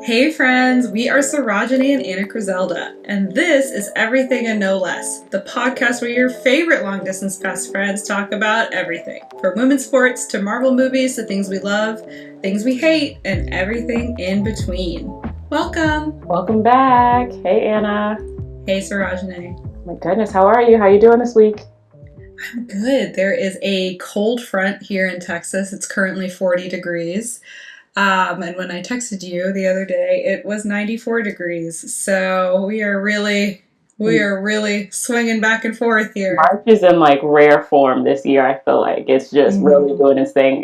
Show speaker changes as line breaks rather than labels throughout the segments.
Hey friends, we are Sarájanée and Annacrizelda, and this is Everything and No Less, the podcast where your favorite long distance best friends talk about everything, from women's sports to Marvel movies to things we love, things we hate, and everything in between. Welcome!
Welcome back. Hey, Anna.
Hey Sarájanée.
My goodness, how are you? How you doing this week?
I'm good. There is a cold front here in Texas. It's currently 40 degrees. And when I texted you the other day, it was 94 degrees. So we are really swinging back and forth here.
March is in like rare form this year. I feel like it's just really doing its thing.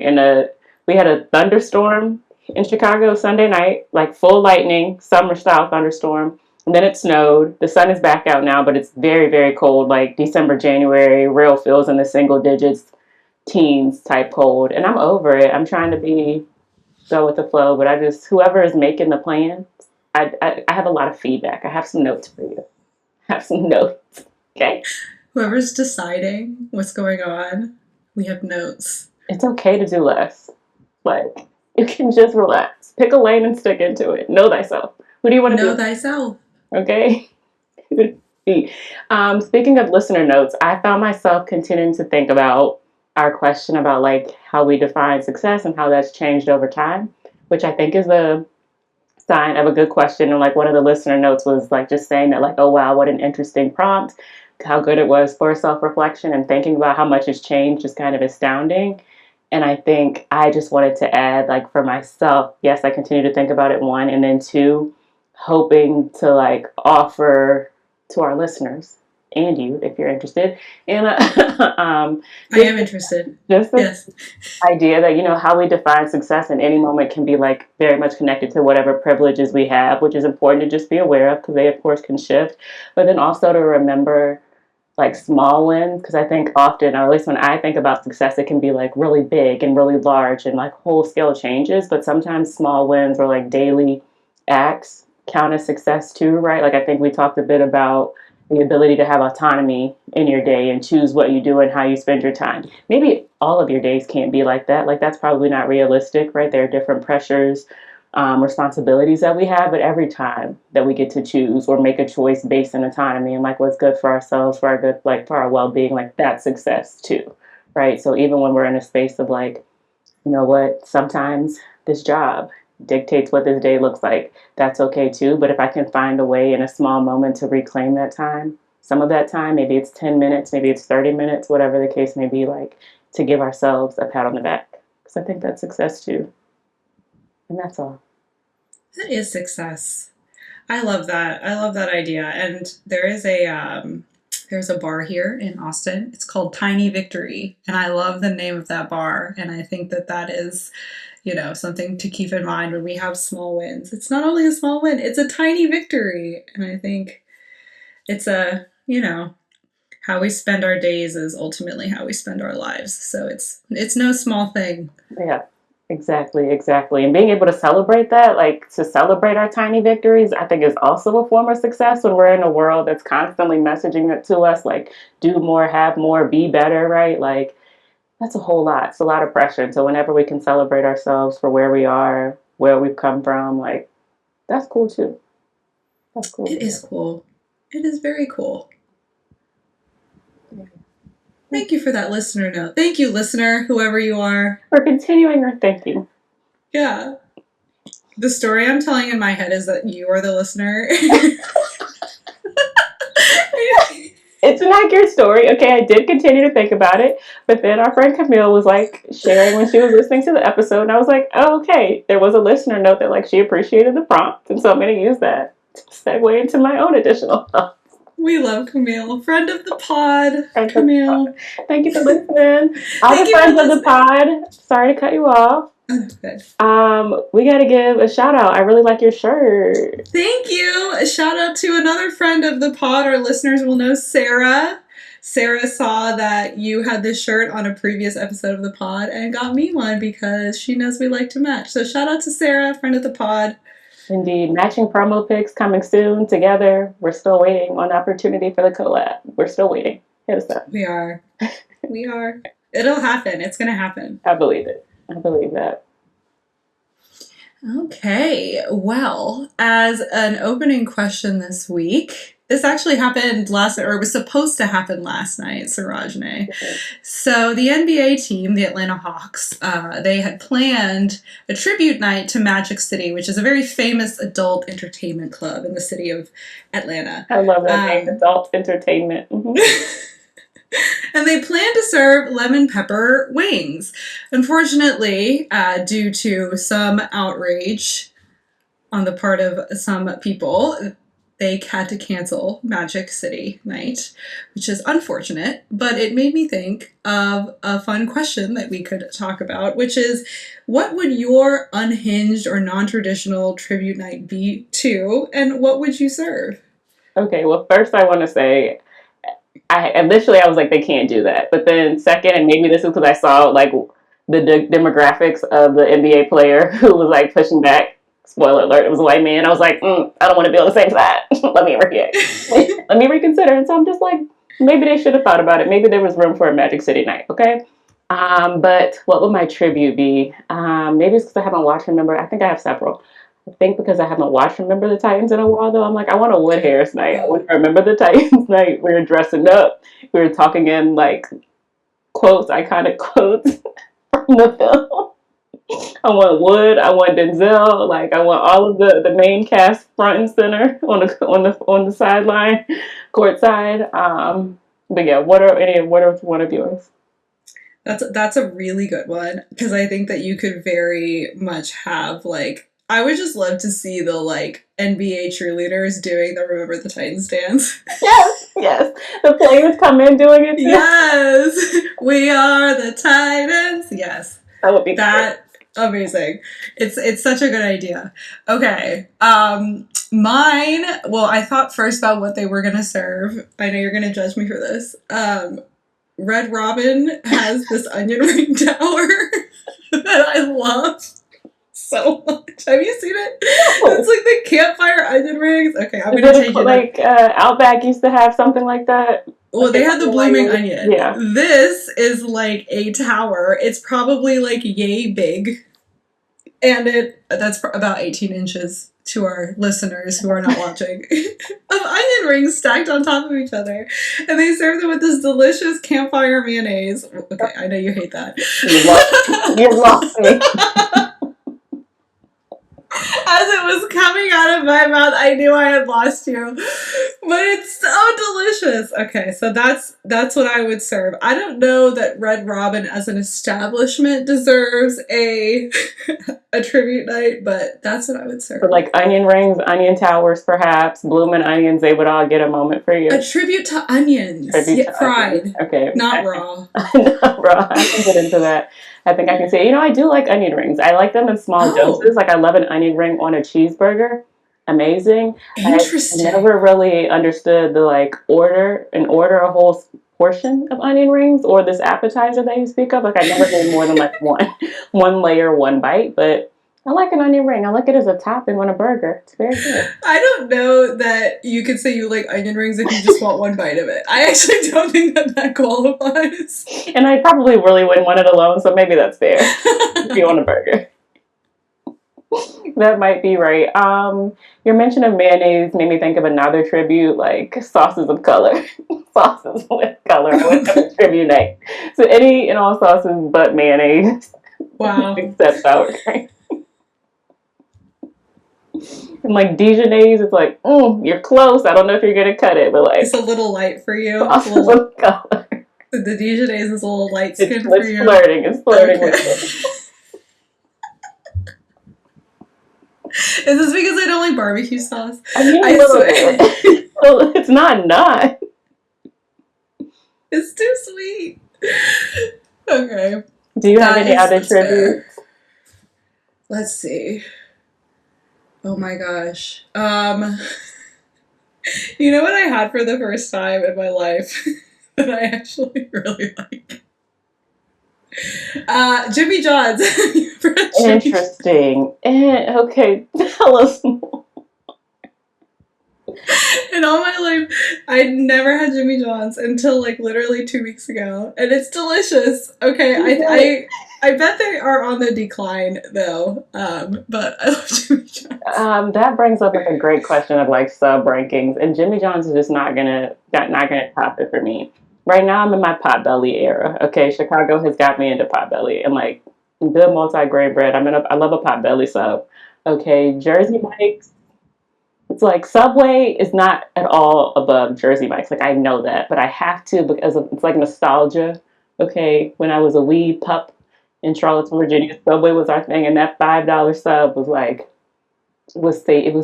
We had a thunderstorm in Chicago Sunday night, like full lightning, summer style thunderstorm. And then it snowed. The sun is back out now, but it's very, very cold, like December, January, real feels in the single digits, teens type cold. And I'm over it. I'm trying to go with the flow, but whoever is making the plan, I have a lot of feedback. I have some notes for you. I have some notes. Okay.
Whoever's deciding what's going on, we have notes.
It's okay to do less. Like, you can just relax. Pick a lane and stick into it. Know thyself. Who do you want to
know thyself?
Okay. Speaking of listener notes, I found myself continuing to think about our question about like how we define success and how that's changed over time, which I think is a sign of a good question. And like one of the listener notes was like just saying that like, oh wow, what an interesting prompt, how good it was for self-reflection, and thinking about how much has changed is kind of astounding. And I think I just wanted to add, like, for myself, yes, I continue to think about it, one, and then two, hoping to like offer to our listeners and you, if you're interested, and
I am interested.
Just the
yes.
idea that, you know, how we define success in any moment can be like very much connected to whatever privileges we have, which is important to just be aware of because they, of course, can shift. But then also to remember like small wins, because I think often, or at least when I think about success, it can be like really big and really large and like whole scale changes. But sometimes small wins or like daily acts count as success too, right? Like I think we talked a bit about the ability to have autonomy in your day and choose what you do and how you spend your time. Maybe all of your days can't be like that. Like that's probably not realistic, right? There are different pressures, responsibilities that we have, but every time that we get to choose or make a choice based on autonomy and like what's good for ourselves, for our good, like for our well-being, like that's success too, right? So even when we're in a space of like, you know what, sometimes this job dictates what this day looks like, that's okay too. But if I can find a way in a small moment to reclaim that time, some of that time, maybe it's 10 minutes, maybe it's 30 minutes, whatever the case may be, like to give ourselves a pat on the back. Because I think that's success too. And that's all.
That is success. I love that. I love that idea. And there's a bar here in Austin. It's called Tiny Victory, and I love the name of that bar. And I think that is, you know, something to keep in mind when we have small wins. It's not only a small win; it's a tiny victory. And I think it's how we spend our days is ultimately how we spend our lives. So it's no small thing.
Yeah. Exactly. And being able to celebrate that, like to celebrate our tiny victories, I think is also a form of success when we're in a world that's constantly messaging it to us, like do more, have more, be better, right? Like that's a whole lot. It's a lot of pressure. And so whenever we can celebrate ourselves for where we are, where we've come from, like that's cool too. That's cool.
It is cool. It is very cool. Thank you for that listener note. Thank you, listener, whoever you are.
For continuing our thinking.
Yeah. The story I'm telling in my head is that you are the listener.
It's an accurate story. Okay, I did continue to think about it, but then our friend Camille was like sharing when she was listening to the episode, and I was like, oh, okay, there was a listener note that like she appreciated the prompt, and so I'm going to use that to segue into my own additional thoughts.
We love Camille, friend of the pod. Camille.
Thank you for listening. All the friends of the pod. Sorry to cut you off.
Good.
We got to give a shout out. I really like your shirt.
Thank you. A shout out to another friend of the pod. Our listeners will know Sarah. Sarah saw that you had this shirt on a previous episode of the pod and got me one because she knows we like to match. So shout out to Sarah, friend of the pod.
Indeed. Matching promo pics coming soon together. We're still waiting on the opportunity for the collab. We're still waiting. Hit us up.
We are. We are. It'll happen. It's going to happen.
I believe it. I believe that.
Okay, well, as an opening question this week, this actually happened last night, or it was supposed to happen last night, Sarájanée. So the NBA team, the Atlanta Hawks, they had planned a tribute night to Magic City, which is a very famous adult entertainment club in the city of Atlanta.
I love that name, adult entertainment.
And they plan to serve lemon pepper wings. Unfortunately, due to some outrage on the part of some people, they had to cancel Magic City Night, which is unfortunate, but it made me think of a fun question that we could talk about, which is, what would your unhinged or non-traditional tribute night be to, and what would you serve?
Okay, well, first I want to say, initially I was like, they can't do that. But then second, and maybe this is because I saw like the demographics of the NBA player who was like pushing back. Spoiler alert, it was a white man. I was like, I don't want to be on the same side. Let me reconsider. And so I'm just like, maybe they should have thought about it. Maybe there was room for a Magic City night, okay? But what would my tribute be? Maybe it's because I haven't watched Remember. I think I have several. I think because I haven't watched Remember the Titans in a while, though, I'm like, I want a Wood Harris night. I want to Remember the Titans night. We were dressing up. We were talking in like quotes, iconic quotes from the film. I want Wood. I want Denzel. Like I want all of the main cast front and center on the sideline, court side. But yeah, what are one of yours?
That's a really good one because I think that you could very much have like, I would just love to see the like NBA cheerleaders doing the Remember the Titans dance.
Yes, yes. The players come in doing it too.
Yes, we are the Titans. Yes,
that would be
that great. Amazing. It's such a good idea. Okay, mine. Well, I thought first about what they were gonna serve. I know you're gonna judge me for this. Red Robin has this onion ring tower that I love so much. Have you seen it? No. It's like the campfire onion rings. Okay, I'm gonna take it.
Like Outback used to have something like that.
Well, they had the blooming onion.
Yeah.
This is like a tower. It's probably like yay big, and that's about 18 inches to our listeners who are not watching, of onion rings stacked on top of each other. And they serve them with this delicious campfire mayonnaise. Okay, I know you hate that.
You lost me.
As it was coming out of my mouth, I knew I had lost you. But it's so delicious. Okay, so that's what I would serve. I don't know that Red Robin as an establishment deserves a tribute night, but that's what I would serve.
But like onion rings, onion towers, perhaps, blooming onions, they would all get a moment for you.
A tribute to onions. Fried. Onions.
Okay.
Not raw.
Not raw. I can get into that. I think I can say, I do like onion rings. I like them in small doses. Like I love an onion ring on a cheeseburger. Amazing.
Interesting.
I never really understood the like order a whole portion of onion rings or this appetizer that you speak of. Like I never did more than like one layer, one bite, but I like an onion ring. I like it as a topping on a burger. It's very good.
I don't know that you could say you like onion rings if you just want one bite of it. I actually don't think that qualifies.
And I probably really wouldn't want it alone, so maybe that's fair. If you want a burger. That might be right. Your mention of mayonnaise made me think of another tribute, like sauces of color. Sauces with color with tribute night. So any and all sauces but mayonnaise.
Wow.
Except sour cream. And like Dijonnaise, it's like, you're close. I don't know if you're gonna cut it, but like
it's a little light for you.
Sauces of color.
The Dijonnaise is a little light skin for you.
It's flirting with it.
Is this because I don't like barbecue sauce?
I mean, a little bit. Well, it's not.
It's too sweet. Okay.
Do you have any other tributes?
Let's see. Oh my gosh. You know what I had for the first time in my life that I actually really like? Jimmy John's.
Interesting. Okay, tell us more.
In all my life, I'd never had Jimmy John's until like literally 2 weeks ago, and it's delicious. Okay, I bet they are on the decline though. But I love Jimmy John's.
That brings up like a great question of like sub rankings, and Jimmy John's is just not gonna top it for me. Right now, I'm in my Potbelly era. Okay, Chicago has got me into Potbelly, and like good multi grain bread. I love a Potbelly sub. Okay, Jersey Mike's. It's like Subway is not at all above Jersey Mike's. Like I know that, but I have to because it's like nostalgia. Okay, when I was a wee pup in Charlottesville, Virginia, Subway was our thing, and that $5 sub was like it was it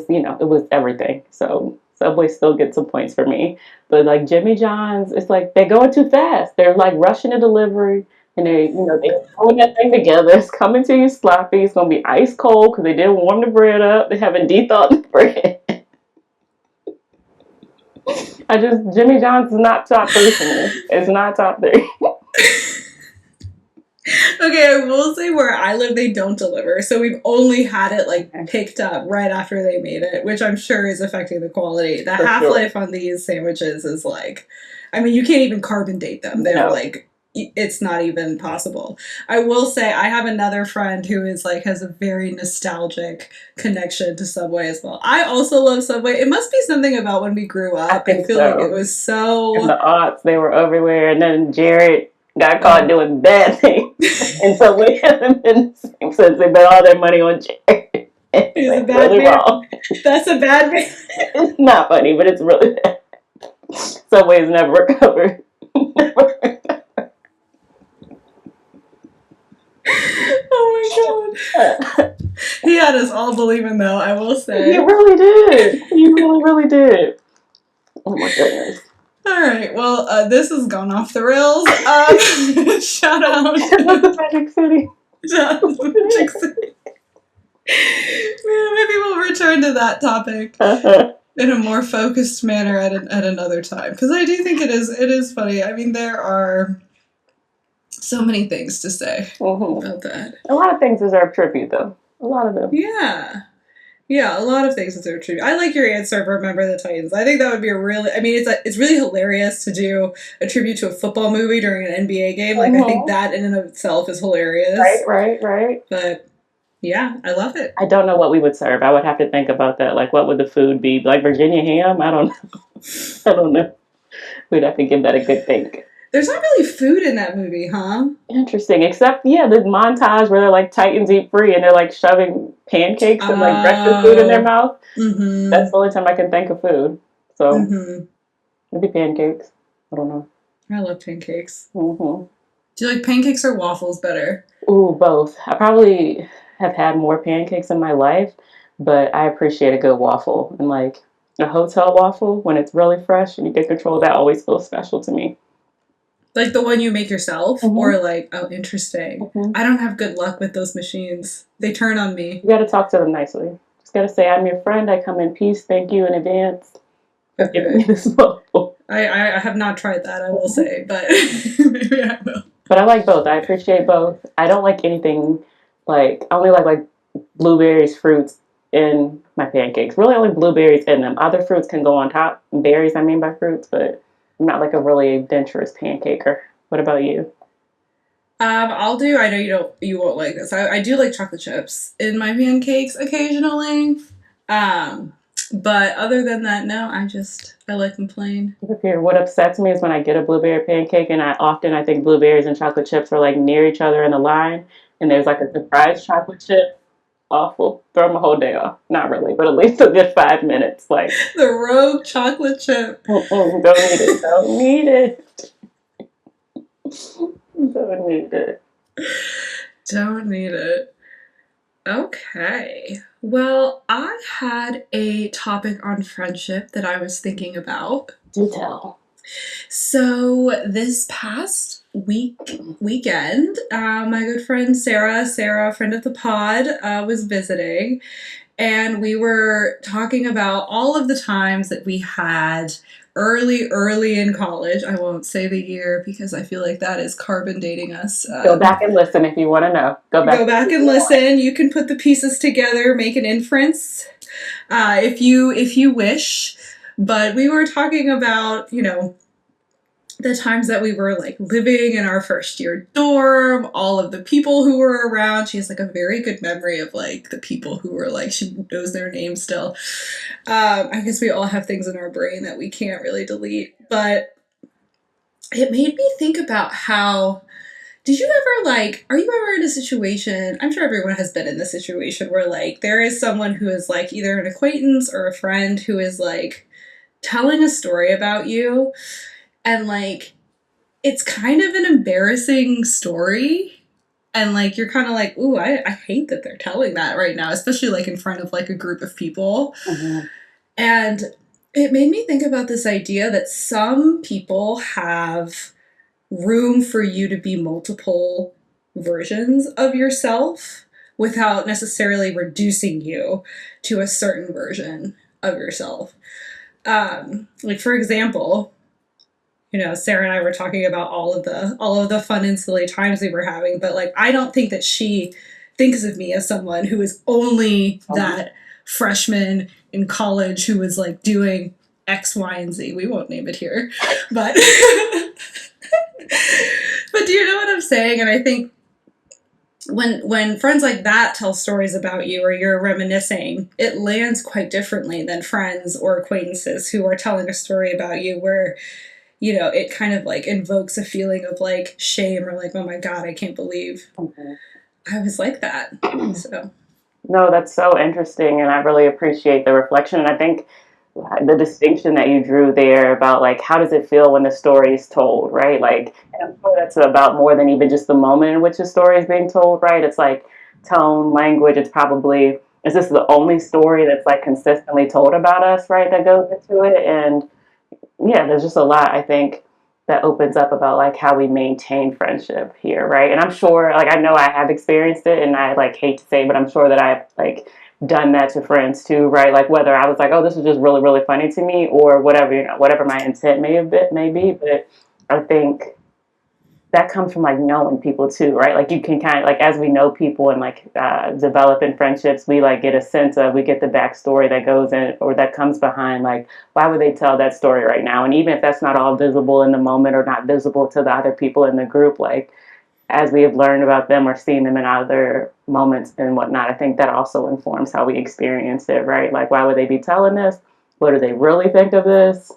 was everything. So Subway still gets some points for me, but like Jimmy John's, it's like they're going too fast. They're like rushing the delivery, and they're throwing that thing together. It's coming to you sloppy. It's gonna be ice cold because they didn't warm the bread up. They haven't de-thawed the bread. Jimmy John's is not top three for me. It's not top three.
Okay, I will say where I live, they don't deliver. So we've only had it like picked up right after they made it, which I'm sure is affecting the quality. The
For
half
sure.
life on these sandwiches is like, I mean, you can't even carbon date them. They're
No.
like, it's not even possible. I will say I have another friend who is like has a very nostalgic connection to Subway as well. I also love Subway. It must be something about when we grew up. I
think
feel
so.
like it was so.
In the aughts, they were everywhere, and then Jared got caught doing bad things, and so we haven't been the same since. They bet all their money on Jared.
He's a
It's
bad
really
man.
wrong.
That's a bad man.
It's not funny, but it's really bad. Subway's never recovered.
Oh my god. He had us all believing though, I will say.
He really did. He really, really did. Oh my goodness.
Alright, well, this has gone off the rails. Shout out.
The Magic City.
Shout out to the Magic City. Maybe we'll return to that topic in a more focused manner at another time. Because I do think it is funny. I mean, there are so many things to say about that.
A lot of things deserve tribute, though. A lot of them.
Yeah. Yeah, a lot of things deserve tribute. I like your answer of Remember the Titans. I think that would be it's really hilarious to do a tribute to a football movie during an NBA game. Like, I think that in and of itself is hilarious.
Right.
But, yeah, I love it.
I don't know what we would serve. I would have to think about that. Like, what would the food be? Like Virginia ham? I don't know. I don't know. We'd have to give that a good think.
There's not really food in that movie, huh?
Interesting. Except, the montage where they're like Titans eat free and they're like shoving pancakes and like breakfast food in their mouth.
Mm-hmm.
That's the only time I can think of food. So,
Mm-hmm.
maybe pancakes. I don't know.
I love pancakes.
Mm-hmm.
Do you like pancakes or waffles better?
Ooh, both. I probably have had more pancakes in my life, but I appreciate a good waffle. And like a hotel waffle, when it's really fresh and you get control, that always feels special to me.
Like the one you make yourself?
Mm-hmm.
Or like, oh, interesting.
Mm-hmm.
I don't have good luck with those machines. They turn on me.
You gotta talk to them nicely. Just gotta say, I'm your friend, I come in peace, thank you in advance for giving me this waffle.
I have not tried that, I will say, but maybe I will.
But I like both. I appreciate both. I don't like anything I only like blueberries, fruits in my pancakes. Really only blueberries in them. Other fruits can go on top. Berries, I mean by fruits, but I'm not like a really adventurous pancaker. What about you?
I know you won't like this. I do like chocolate chips in my pancakes occasionally. But other than that, no, I like them plain.
Okay, what upsets me is when I get a blueberry pancake and I think blueberries and chocolate chips are like near each other in the line and there's like a surprise chocolate chip. Awful. Throw my whole day off. Not really, but at least a good 5 minutes. Like
the rogue chocolate chip.
Don't need it. Don't need it. Don't need it.
Don't need it. Okay. Well, I had a topic on friendship that I was thinking about.
Do tell.
So this past weekend, my good friend Sarah, friend of the pod, was visiting, and we were talking about all of the times that we had early in college. I won't say the year because I feel like that is carbon dating us.
Go back and listen if you want to know. Go back
and listen. You can put the pieces together, make an inference, if you wish. But we were talking about, the times that we were like living in our first year dorm, all of the people who were around. She has like a very good memory of like the people who were like, she knows their names still. I guess we all have things in our brain that we can't really delete, but it made me think about how, did you ever like, are you ever in a situation, I'm sure everyone has been in this situation where like there is someone who is like either an acquaintance or a friend who is like telling a story about you, and like it's kind of an embarrassing story, and like you're kind of like, ooh, I hate that they're telling that right now, especially like in front of like a group of people.
Mm-hmm.
And it made me think about this idea that some people have room for you to be multiple versions of yourself without necessarily reducing you to a certain version of yourself. Like for example, Sarah and I were talking about all of the fun and silly times we were having, but like I don't think that she thinks of me as someone who is only that freshman in college who was like doing X, Y, and Z. We won't name it here, but but do you know what I'm saying? And I think when friends like that tell stories about you or you're reminiscing, it lands quite differently than friends or acquaintances who are telling a story about you where it kind of like invokes a feeling of like shame or like, oh my God, I can't believe I was like that. So.
No, that's so interesting, and I really appreciate the reflection. And I think the distinction that you drew there about like how does it feel when the story is told, right? Like, and I'm sure that's about more than even just the moment in which the story is being told, right? It's like tone, language. It's probably, is this the only story that's like consistently told about us, right? That goes into it, and yeah, there's just a lot I think that opens up about like how we maintain friendship here, right? And I'm sure, like I know I have experienced it, and I like hate to say, but I'm sure that I've like done that to friends too, right? Like whether I was like, oh, this is just really really funny to me, or whatever, whatever my intent may be. But I think that comes from like knowing people too, right? Like you can kind of like as we know people and like develop in friendships, we like get a sense of, we get the backstory that goes in or that comes behind like why would they tell that story right now? And even if that's not all visible in the moment or not visible to the other people in the group, like as we have learned about them or seen them in other moments and whatnot, I think that also informs how we experience it, right? Like why would they be telling this? What do they really think of this?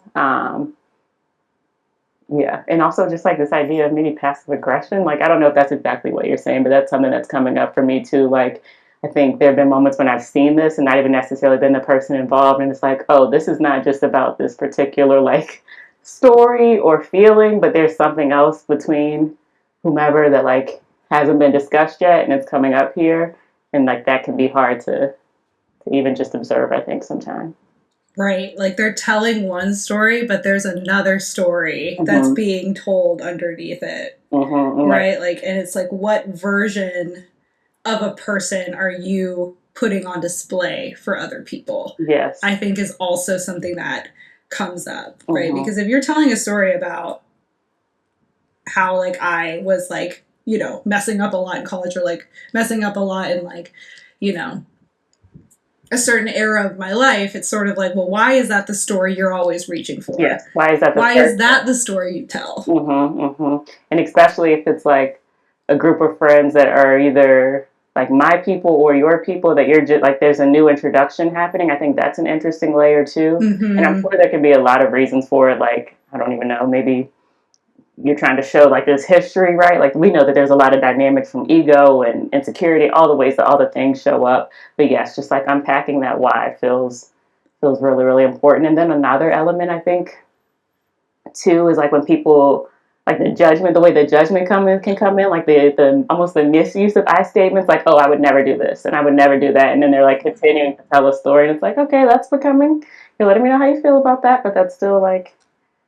Yeah, and also just like this idea of maybe passive aggression. Like, I don't know if that's exactly what you're saying, but that's something that's coming up for me too. Like, I think there have been moments when I've seen this and not even necessarily been the person involved, and it's like, oh, this is not just about this particular like story or feeling, but there's something else between whomever that like hasn't been discussed yet, and it's coming up here, and like that can be hard to even just observe. I think sometimes.
Right. Like they're telling one story, but there's another story that's
Mm-hmm.
being told underneath it.
Mm-hmm. Like,
Right. Like, and it's like, what version of a person are you putting on display for other people?
yes.
I think is also something that comes up, right?
Mm-hmm.
Because if you're telling a story about how like I was like, messing up a lot in college or like messing up a lot in like, you know, a certain era of my life, it's sort of like, well, why is that the story you're always reaching for?
Yes. Why is that the
Why
first?
is that the story you tell?
Mm-hmm, mm-hmm. And especially if it's like a group of friends that are either like my people or your people that you're just like there's a new introduction happening. I think that's an interesting layer too. And I'm
Mm-hmm.
sure there can be a lot of reasons for it. Like, I don't even know, maybe you're trying to show like this history, right? Like we know that there's a lot of dynamics from ego and insecurity, all the ways that all the things show up. But yes, just like unpacking that why feels really, really important. And then another element I think too is like when people like the judgment, the way the judgment can come in, like the almost the misuse of I statements, like, oh, I would never do this and I would never do that. And then they're like continuing to tell a story and it's like, okay, that's becoming, you're letting me know how you feel about that, but that's still like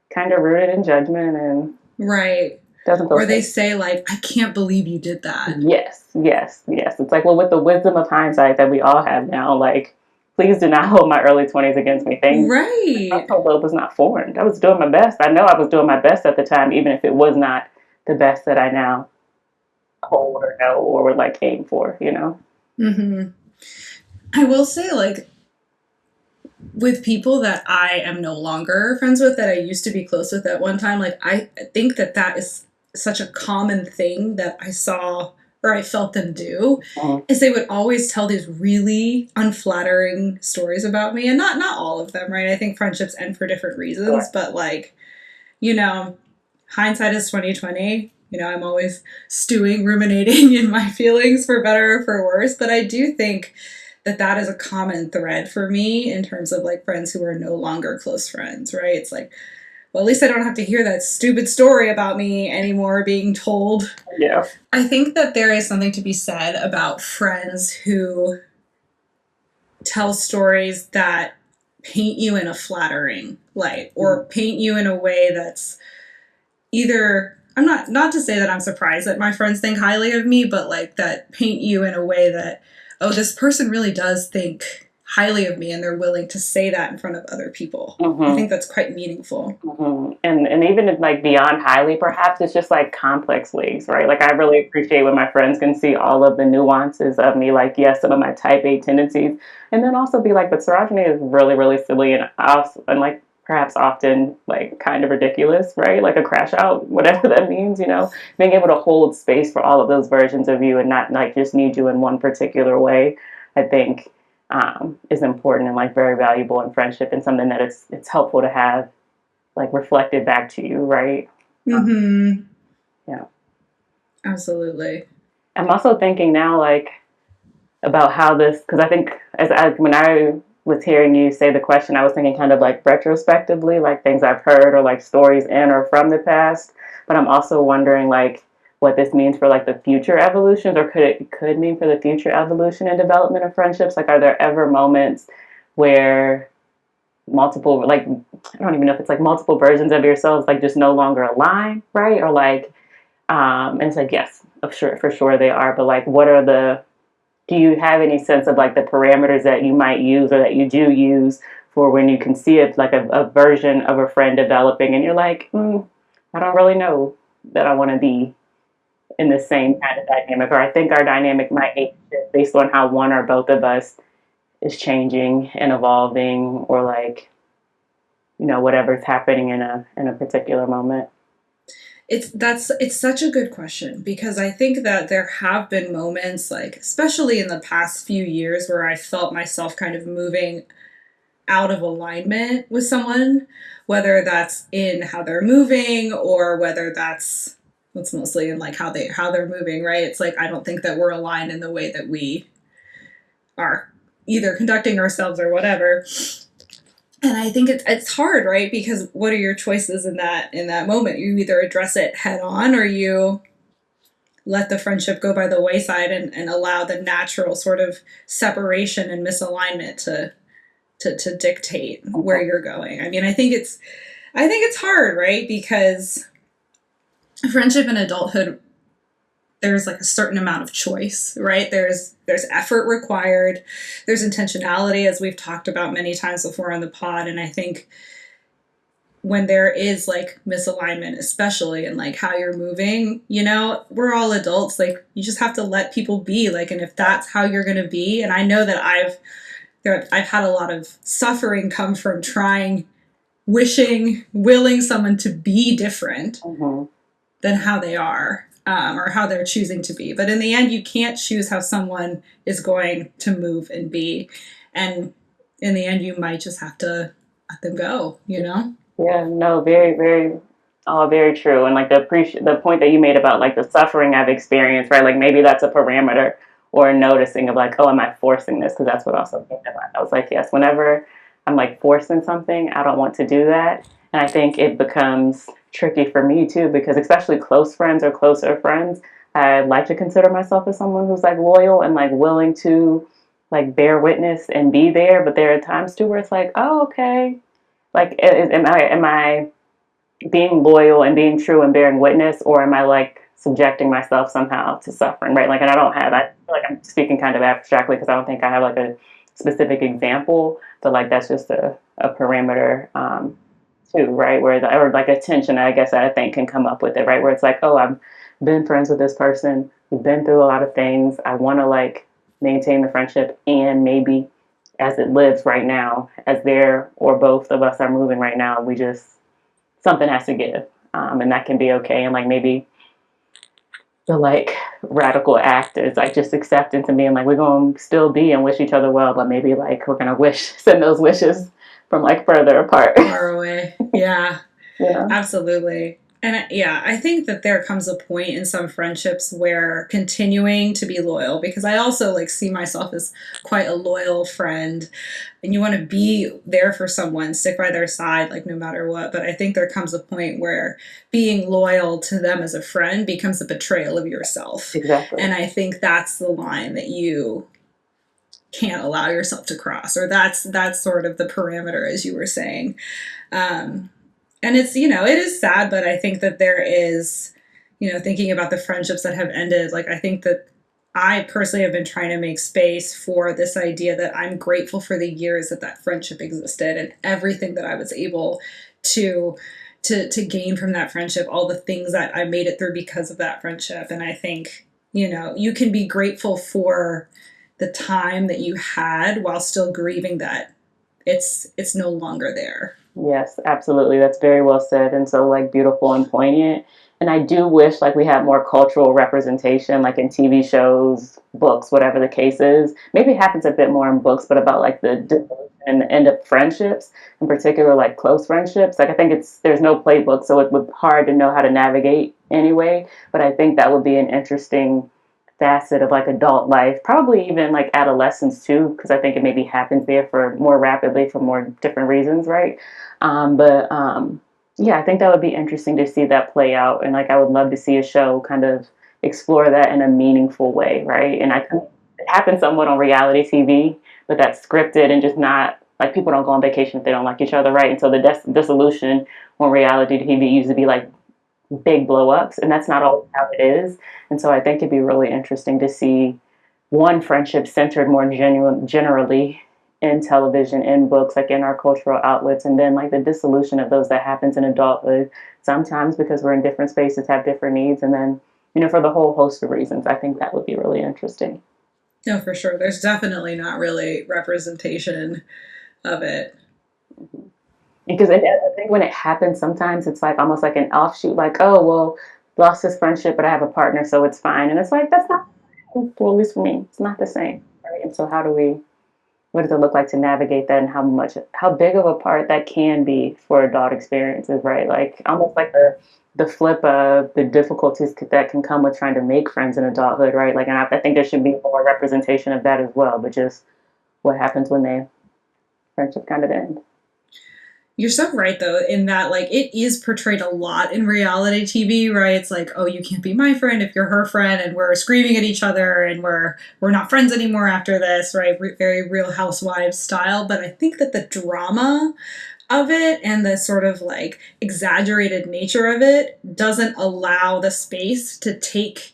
kind of rooted in judgment and
Right.
doesn't feel
Or they
safe.
say like, I can't believe you did that.
Yes, yes, yes. It's like, well, with the wisdom of hindsight that we all have now, like, please do not hold my early 20s against me. Things, my
Right.
frontal lobe was not formed. I was doing my best. I know I was doing my best at the time, even if it was not the best that I now hold or know or would like aim for,
Mm-hmm. I will say like with people that I am no longer friends with, that I used to be close with at one time, like I think that that is such a common thing that I saw or I felt them do,
Mhm.
is they would always tell these really unflattering stories about me, and not all of them, right? I think friendships end for different reasons,
Sure.
but like, you know, hindsight is 2020. You know, I'm always stewing, ruminating in my feelings for better or for worse. But I do think that that is a common thread for me in terms of like friends who are no longer close friends, right? It's like, well, at least I don't have to hear that stupid story about me anymore being told.
Yeah.
I think that there is something to be said about friends who tell stories that paint you in a flattering light or paint you in a way that's either, I'm not to say that I'm surprised that my friends think highly of me, but like that paint you in a way that, oh, this person really does think highly of me and they're willing to say that in front of other people. I
Mm-hmm.
think that's quite meaningful.
Mm-hmm. And even if like beyond highly, perhaps it's just like complex ways, right? Like I really appreciate when my friends can see all of the nuances of me, like yes, some of my type A tendencies, and then also be like, but Sarájanée is really, really silly and like perhaps often like kind of ridiculous, right? Like a crash out, whatever that means, being able to hold space for all of those versions of you and not like just need you in one particular way, I think is important and like very valuable in friendship and something that it's helpful to have like reflected back to you, right?
Mm-hmm.
Yeah.
Absolutely.
I'm also thinking now, like, about how this, because I think when I was hearing you say the question, I was thinking kind of like retrospectively, like things I've heard or like stories in or from the past. But I'm also wondering, like, what this means for like the future evolutions, or could mean for the future evolution and development of friendships. Like, are there ever moments where multiple like I don't even know if it's like multiple versions of yourselves like just no longer align, right? Or like and it's like yes, for sure they are, but like what are the do you have any sense of like the parameters that you might use or that you do use for when you can see it like a version of a friend developing and you're like, I don't really know that I want to be in the same kind of dynamic, or I think our dynamic might shift based on how one or both of us is changing and evolving, or like whatever's happening in a particular moment.
It's such a good question because I think that there have been moments, like especially in the past few years, where I felt myself kind of moving out of alignment with someone, whether that's in how they're moving or whether that's mostly in like how they're moving, right? It's like I don't think that we're aligned in the way that we are either conducting ourselves or whatever. And I think it's hard, right? Because what are your choices in that moment? You either address it head on or you let the friendship go by the wayside and allow the natural sort of separation and misalignment to dictate where you're going. I mean, I think it's hard, right? Because friendship and adulthood, there's like a certain amount of choice, right? There's effort required, there's intentionality, as we've talked about many times before on the pod. And I think when there is like misalignment, especially in like how you're moving, we're all adults, like you just have to let people be, like, and if that's how you're going to be. And I know that I've had a lot of suffering come from trying, wishing, willing someone to be different
Mm-hmm.
than how they are, or how they're choosing to be. But in the end, you can't choose how someone is going to move and be. And in the end, you might just have to let them go.
Yeah, no, very, very, all very true. And like the point that you made about like the suffering I've experienced, right? Like maybe that's a parameter or a noticing of like, oh, am I forcing this? Because that's what also came to mind. I was like, yes, whenever I'm like forcing something, I don't want to do that. And I think it becomes tricky for me too, because especially close friends or closer friends, I like to consider myself as someone who's like loyal and like willing to like bear witness and be there. But there are times too where it's like, oh, okay, like, am I being loyal and being true and bearing witness, or am I like subjecting myself somehow to suffering, right? Like, and I feel like I'm speaking kind of abstractly because I don't think I have like a specific example, but like that's just a parameter too, right? Or like a tension, I guess I think can come up with it, right? Where it's like, oh, I've been friends with this person, we've been through a lot of things, I want to like maintain the friendship and maybe as it lives right now, as there or both of us are moving right now, we just, something has to give. And that can be okay. And like maybe the like radical act is like just acceptance and being like, we're going to still be and wish each other well, but maybe like we're going to send those wishes from like further apart.
Far away. Yeah.
Yeah.
Absolutely. And yeah, I think that there comes a point in some friendships where continuing to be loyal, because I also like see myself as quite a loyal friend, and you want to be there for someone, stick by their side, like no matter what. But I think there comes a point where being loyal to them as a friend becomes a betrayal of yourself.
Exactly.
And I think that's the line that you can't allow yourself to cross, or that's sort of the parameter, as you were saying. And it's, it is sad, but I think that there is, thinking about the friendships that have ended, like, I think that I personally have been trying to make space for this idea that I'm grateful for the years that that friendship existed and everything that I was able to gain from that friendship, all the things that I made it through because of that friendship. And I think, you can be grateful for the time that you had while still grieving that it's no longer there.
Yes, absolutely. That's very well said and so like beautiful and poignant. And I do wish like we had more cultural representation, like in TV shows, books, whatever the case is. Maybe it happens a bit more in books, but about like the dissolution and the end of friendships, in particular like close friendships. Like I think there's no playbook, so it would be hard to know how to navigate anyway. But I think that would be an interesting facet of like adult life, probably even like adolescence too, because I think it maybe happens there for more rapidly for more different reasons, right? But yeah, I think that would be interesting to see that play out, and like I would love to see a show kind of explore that in a meaningful way, right? And I think it happens somewhat on reality TV, but that's scripted and just not like people don't go on vacation if they don't like each other, right? And so the dissolution on reality TV used to be like big blow ups, and that's not always how it is. And so I think it'd be really interesting to see one friendship centered more generally in television, in books, like in our cultural outlets, and then like the dissolution of those that happens in adulthood, sometimes because we're in different spaces, have different needs, and then, for the whole host of reasons. I think that would be really interesting.
No, for sure. There's definitely not really representation of it.
Because I think when it happens, sometimes it's like almost like an offshoot, like, oh, well, lost this friendship, but I have a partner, so it's fine. And it's like, that's not, well, at least for me, it's not the same. Right? And so what does it look like to navigate that, and how big of a part that can be for adult experiences, right? Like almost like the flip of the difficulties that can come with trying to make friends in adulthood, right? Like, and I think there should be more representation of that as well, but just what happens when they friendship kind of end.
You're so right, though, in that, like, it is portrayed a lot in reality TV, right? It's like, oh, you can't be my friend if you're her friend, and we're screaming at each other, and we're not friends anymore after this, right? Very Real Housewives style. But I think that the drama of it and the sort of like exaggerated nature of it doesn't allow the space to take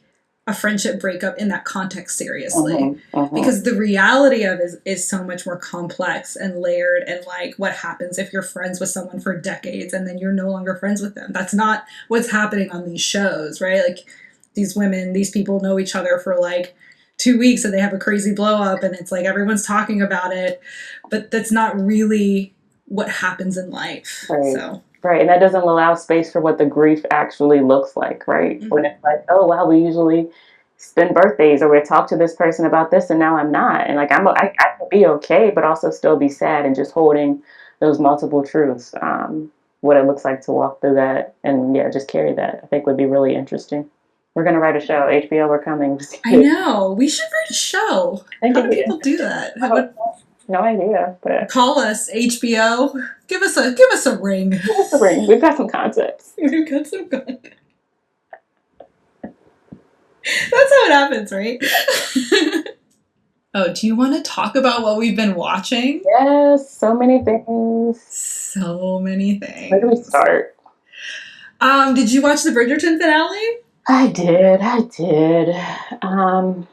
a friendship breakup in that context seriously, because the reality of it is so much more complex and layered, and like what happens if you're friends with someone for decades and then you're no longer friends with them. That's not what's happening on these shows, right? Like these people know each other for like 2 weeks and they have a crazy blow up, and it's like everyone's talking about it, but that's not really what happens in life.
Right.
So
right, and that doesn't allow space for what the grief actually looks like, right? When it's like, oh wow, we usually spend birthdays or we talk to this person about this, and now I'm not, and like I can be okay, but also still be sad, and just holding those multiple truths, what it looks like to walk through that, and yeah, just carry that. I think would be really interesting. We're gonna write a show. HBO, we're coming.
I know we should write a show. How do people do that?
No idea, but
call us, HBO. Give us a ring.
Give us a ring. We've got some concepts.
We've got some concepts. That's how it happens, right? Oh, do you want to talk about what we've been watching?
Yes, so many things.
So many things.
Where do we start?
Did you watch the Bridgerton finale?
I did. I'm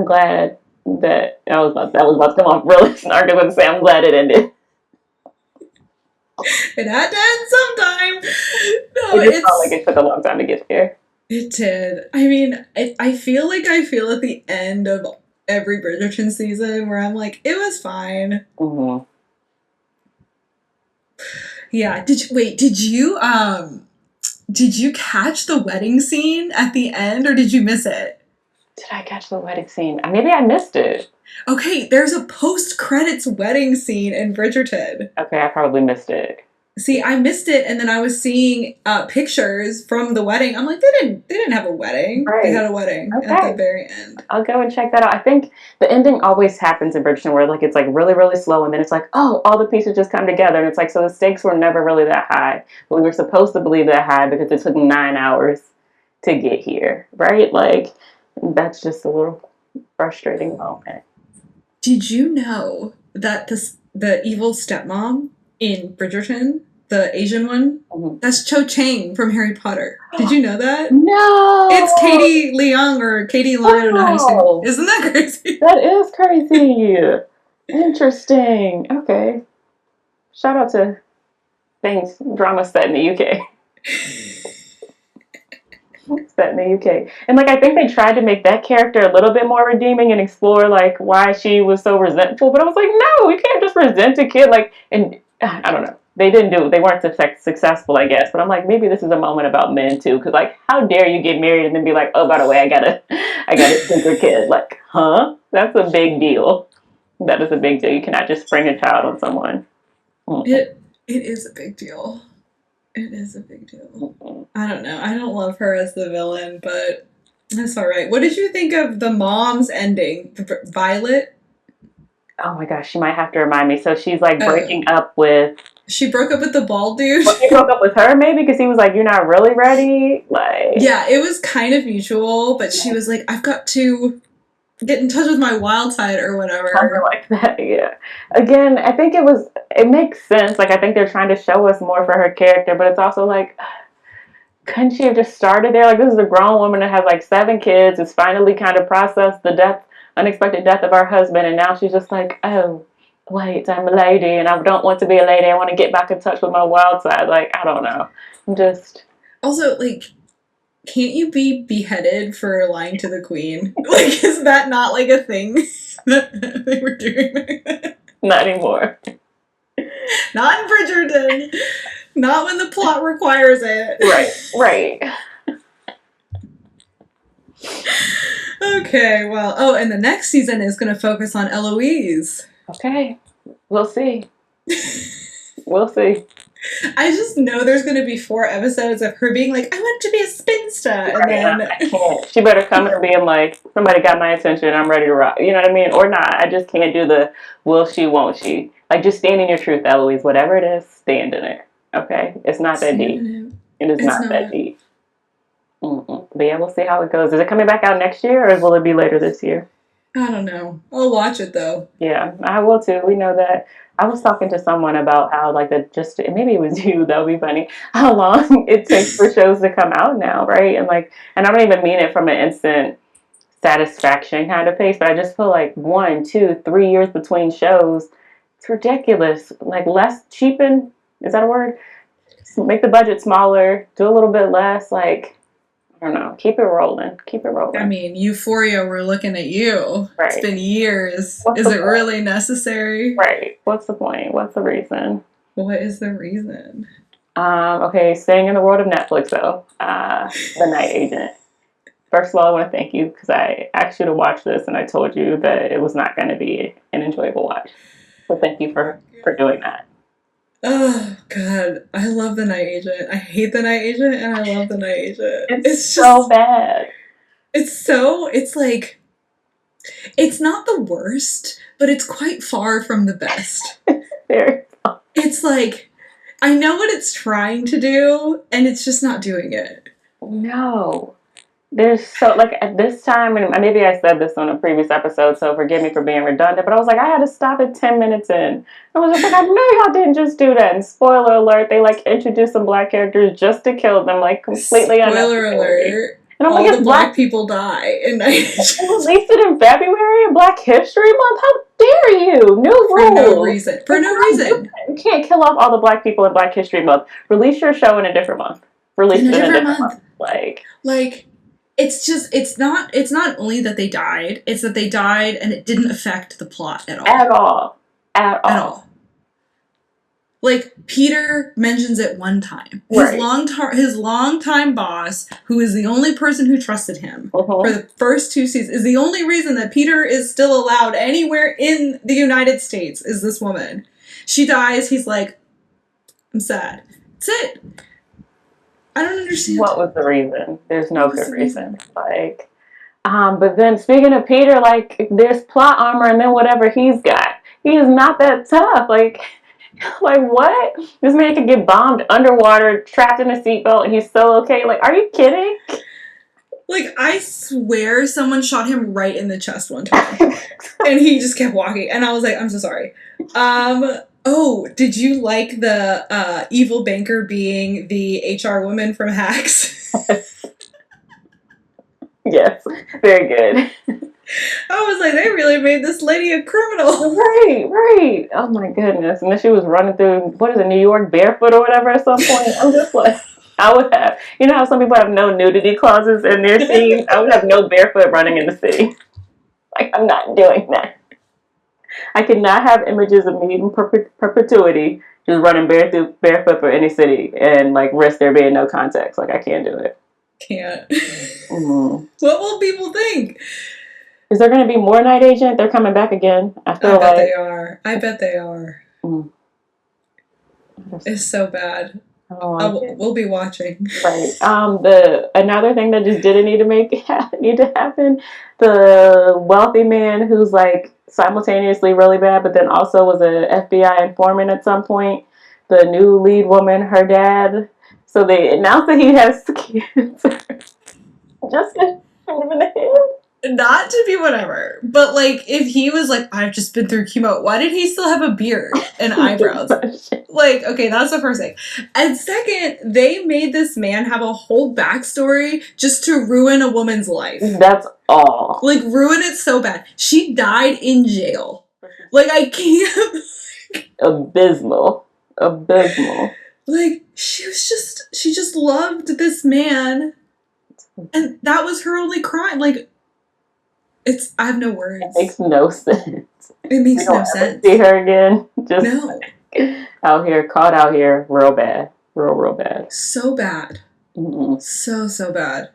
glad that was about to come off really snarky with to say I'm glad it ended.
It had to end sometime. No,
it felt like it took a long time to get there.
It did. I mean, I feel at the end of every Bridgerton season where I'm like, it was fine.
Mm-hmm.
Yeah. Did you catch the wedding scene at the end, or did you miss it?
Did I catch the wedding scene? Maybe I missed it.
Okay, there's a post-credits wedding scene in Bridgerton.
Okay, I probably missed it.
See, I missed it, and then I was seeing pictures from the wedding. I'm like, they didn't have a wedding. They
Right.
had a wedding at the
Okay.
very end.
I'll go and check that out. I think the ending always happens in Bridgerton where like it's like really, really slow and then it's like, oh, all the pieces just come together. And it's like, so the stakes were never really that high. But we were supposed to believe that high because it took 9 hours to get here. Right? Like that's just a little frustrating moment.
Did you know that the evil stepmom in Bridgerton, the Asian one, that's Cho Chang from Harry Potter? Did you know that?
No!
It's Katie Leung or Katie Leung. I don't know how you say it. Isn't that crazy?
That is crazy. Interesting. Okay. Shout out to things, drama set in the UK. Set in the UK. And like I think they tried to make that character a little bit more redeeming and explore like why she was so resentful. But I was like, no, you can't just resent a kid. Like, and I don't know. They weren't successful, I guess. But I'm like, maybe this is a moment about men too. Because like, how dare you get married and then be like, oh, by the way, I got a single kid. Like, huh? That's a big deal. That is a big deal. You cannot just spring a child on someone.
Mm-hmm. It is a big deal. It is a big deal. Mm-hmm. I don't know. I don't love her as the villain, but that's all right. What did you think of the mom's ending? Violet?
Oh my gosh, she might have to remind me. So she's like breaking up with...
She broke up with the bald dude?
Well, he broke up with her maybe because he was like, you're not really ready? Like... Yeah,
it was kind of mutual, but she was like, I've got to get in touch with my wild side or whatever.
Something like that, yeah. Again, I think it makes sense. Like, I think they're trying to show us more for her character, but it's also like, couldn't she have just started there? Like, this is a grown woman that has like 7 kids, has finally kind of processed the unexpected death of our husband, and now she's just like, oh, wait, I'm a lady, and I don't want to be a lady. I want to get back in touch with my wild side. Like, I don't know. I'm just...
Also, like, can't you be beheaded for lying to the queen? Like, is that not, like, a thing that they were doing back then?
Not anymore.
Not in Bridgerton. Not when the plot requires it.
Right.
Okay, well, oh, and the next season is going to focus on Eloise.
Okay, we'll see. We'll see.
I just know there's going to be 4 episodes of her being like, I want to be a spinster. And then...
I can't. She better come in being like, somebody got my attention, I'm ready to rock. You know what I mean? Or not. I just can't do the will she, won't she. Like, just stand in your truth, Eloise. Whatever it is, stand in it. Okay? It's not that deep. It is not that deep. But yeah, we'll see how it goes. Is it coming back out next year, or will it be later this year?
I don't know. I'll watch it, though.
Yeah, I will, too. We know that. I was talking to someone about how, like, maybe it was you, that would be funny, how long it takes for shows to come out now, right? And, like, and I don't even mean it from an instant satisfaction kind of pace, but I just feel like 1, 2, 3 years between shows, it's ridiculous. Like, cheapen, is that a word? Make the budget smaller, do a little bit less, like, I don't know, keep it rolling. I
mean, Euphoria, we're looking at you. Right. It's been years. Is it really necessary?
Right. What's the point? What's the reason?
What is the reason?
Okay, staying in the world of Netflix, though. The Night Agent. First of all, I want to thank you because I asked you to watch this and I told you that it was not going to be an enjoyable watch. So thank you for doing that.
Oh, God. I love The Night Agent. I hate The Night Agent, and I love The Night Agent.
It's so bad.
It's like, it's not the worst, but it's quite far from the best.
Very far.
It's like, I know what it's trying to do, and it's just not doing it.
No. There's like, at this time, and maybe I said this on a previous episode, so forgive me for being redundant, but I was like, I had to stop at 10 minutes in. I was just like, I know y'all didn't just do that. And spoiler alert, they like introduced some black characters just to kill them, like completely unnecessary. Spoiler alert. And I'm
all like, the black people die in Night Agent.
Released it in February, Black History Month. How dare you? New rules.
For no reason.
You can't kill off all the black people in Black History Month. Release your show in a different month. Release it in a different month. Like
it's not only that they died, it's that they died and it didn't affect the plot at all.
At all. At all.
At all. Like, Peter mentions it one time.
Right.
His longtime boss, who is the only person who trusted him for the first 2 seasons, is the only reason that Peter is still allowed anywhere in the United States, is this woman. She dies, he's like, I'm sad. That's it. I don't understand.
What was the reason? There's no good reason. Like, but then speaking of Peter, like, there's plot armor and then whatever he's got. He is not that tough. Like what? This man could get bombed underwater, trapped in a seatbelt, and he's still okay. Like, are you kidding?
Like, I swear someone shot him right in the chest one time. And he just kept walking. And I was like, I'm so sorry. Oh, did you like the evil banker being the HR woman from Hacks?
Yes, very good.
I was like, they really made this lady a criminal.
Right. Oh my goodness. And then she was running through, what is it, New York barefoot or whatever at some point. I'm just like, I would have, you know how some people have no nudity clauses in their scenes? I would have no barefoot running in the sea. Like, I'm not doing that. I could not have images of me in perpetuity just running barefoot for any city and, like, risk there being no context. Like, I can't do it.
Can't. What will people think?
Is there going to be more Night Agent? They're coming back again. I
bet they are. I bet they are.
Mm.
It's so bad. We'll be watching.
Right. Another thing that just didn't need to happen. The wealthy man who's like simultaneously really bad, but then also was an FBI informant at some point. The new lead woman, her dad. So they announced that he has cancer. Just hit him in the head.
Not to be whatever, but like, if he was like, I've just been through chemo, why did he still have a beard and eyebrows? Like, okay, that's the first thing. And second, they made this man have a whole backstory just to ruin a woman's life.
That's all.
Like, ruin it so bad. She died in jail. Like, I can't.
Abysmal.
Like, she just loved this man. And that was her only crime. Like, I have no words.
It makes no sense.
It makes no sense.
See her again? Just
no.
Caught out here, real bad. Real bad.
So bad.
Mm-mm.
So bad.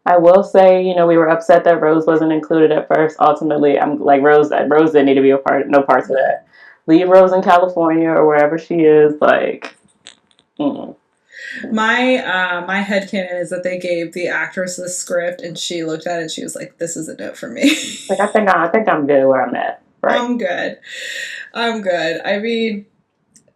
I will say, we were upset that Rose wasn't included at first. Ultimately, I'm like, Rose didn't need to be no parts of that. Leave Rose in California or wherever she is, like,
My headcanon is that they gave the actress the script and she looked at it and she was like, this is a no for me.
Like, I think I'm good where I'm at. Right?
I'm good. I mean,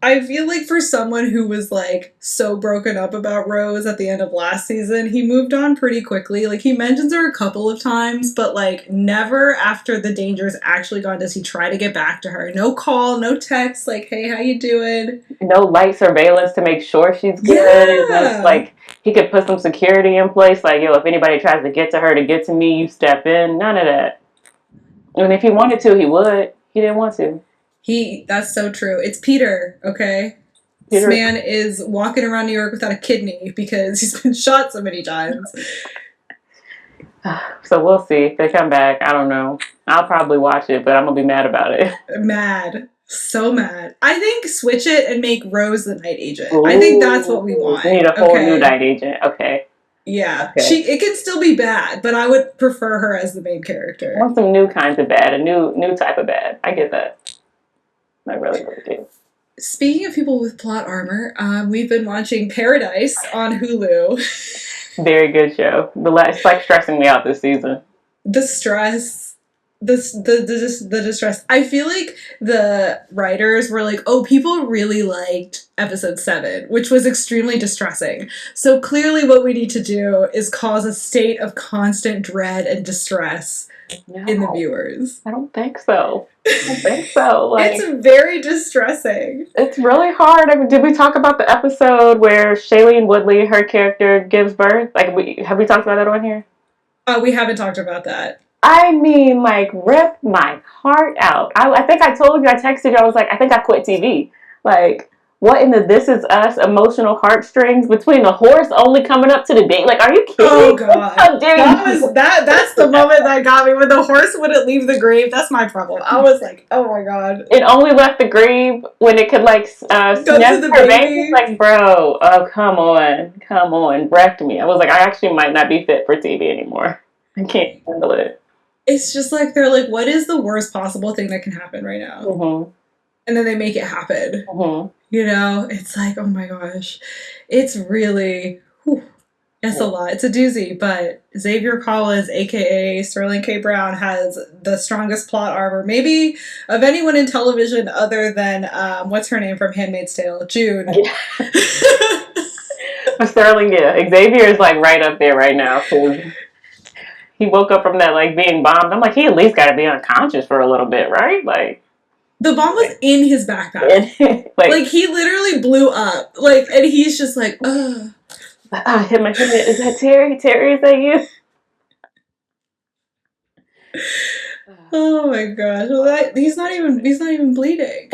I feel like for someone who was like so broken up about Rose at the end of last season, he moved on pretty quickly. Like, he mentions her a couple of times, but like never after the danger's actually gone does he try to get back to her. No call, no text, like, hey, how you doing?
No light surveillance to make sure she's good.
Yeah.
Like, he could put some security in place. Like, if anybody tries to get to her to get to me, you step in. None of that. I mean, if he wanted to, he would. He didn't want to.
That's so true. It's Peter, okay? Peter. This man is walking around New York without a kidney because he's been shot so many times.
So we'll see if they come back. I don't know. I'll probably watch it, but I'm going to be mad about it.
Mad. So mad. I think switch it and make Rose the Night Agent.
Ooh,
I think that's what we want.
We need a whole new Night Agent. Okay.
Yeah. Okay. It can still be bad, but I would prefer her as the main character.
I want some new kinds of bad. A new type of bad. I get that. I really do.
Speaking of people with plot armor, we've been watching Paradise on Hulu.
Very good show. It's like stressing me out this season.
The stress, the distress. I feel like the writers were like, oh, people really liked episode 7, which was extremely distressing. So clearly what we need to do is cause a state of constant dread and distress in the viewers.
I don't think so. Like,
it's very distressing.
It's really hard. I mean, did we talk about the episode where Shailene Woodley, her character, gives birth? Like, have we talked about that on here?
We haven't talked about that.
I mean, like, rip my heart out. I think I told you, I texted you, I was like, I think I quit TV. Like, what in the This Is Us emotional heartstrings between the horse only coming up to the date? Like, are you kidding
Oh
me?
god.
How dare
That
you?
was that's the moment that got me when the horse wouldn't leave the grave. That's my problem. I was like, oh my god.
It only left the grave when it could like
Go to
sniff
the
her baby.
baby.
Like, bro, oh come on, wrecked me. I was like, I actually might not be fit for TV anymore. I can't handle it.
It's just like they're like, what is the worst possible thing that can happen right now?
Mm-hmm.
And then they make it happen.
Mm-hmm.
You know, it's like, oh my gosh. It's really, whew, it's a lot. It's a doozy, but Xavier Collins, aka Sterling K. Brown, has the strongest plot armor, maybe of anyone in television other than, what's her name from Handmaid's Tale? June.
Yeah. Sterling, yeah. Xavier is like right up there right now. He woke up from that like being bombed. I'm like, he at least got to be unconscious for a little bit, right? Like,
the bomb was in his backpack. like he literally blew up. Like, and he's just like, ugh.
I hit my head. Is that Terry? Terry, is that you?
Oh my gosh! Well, he's not even bleeding.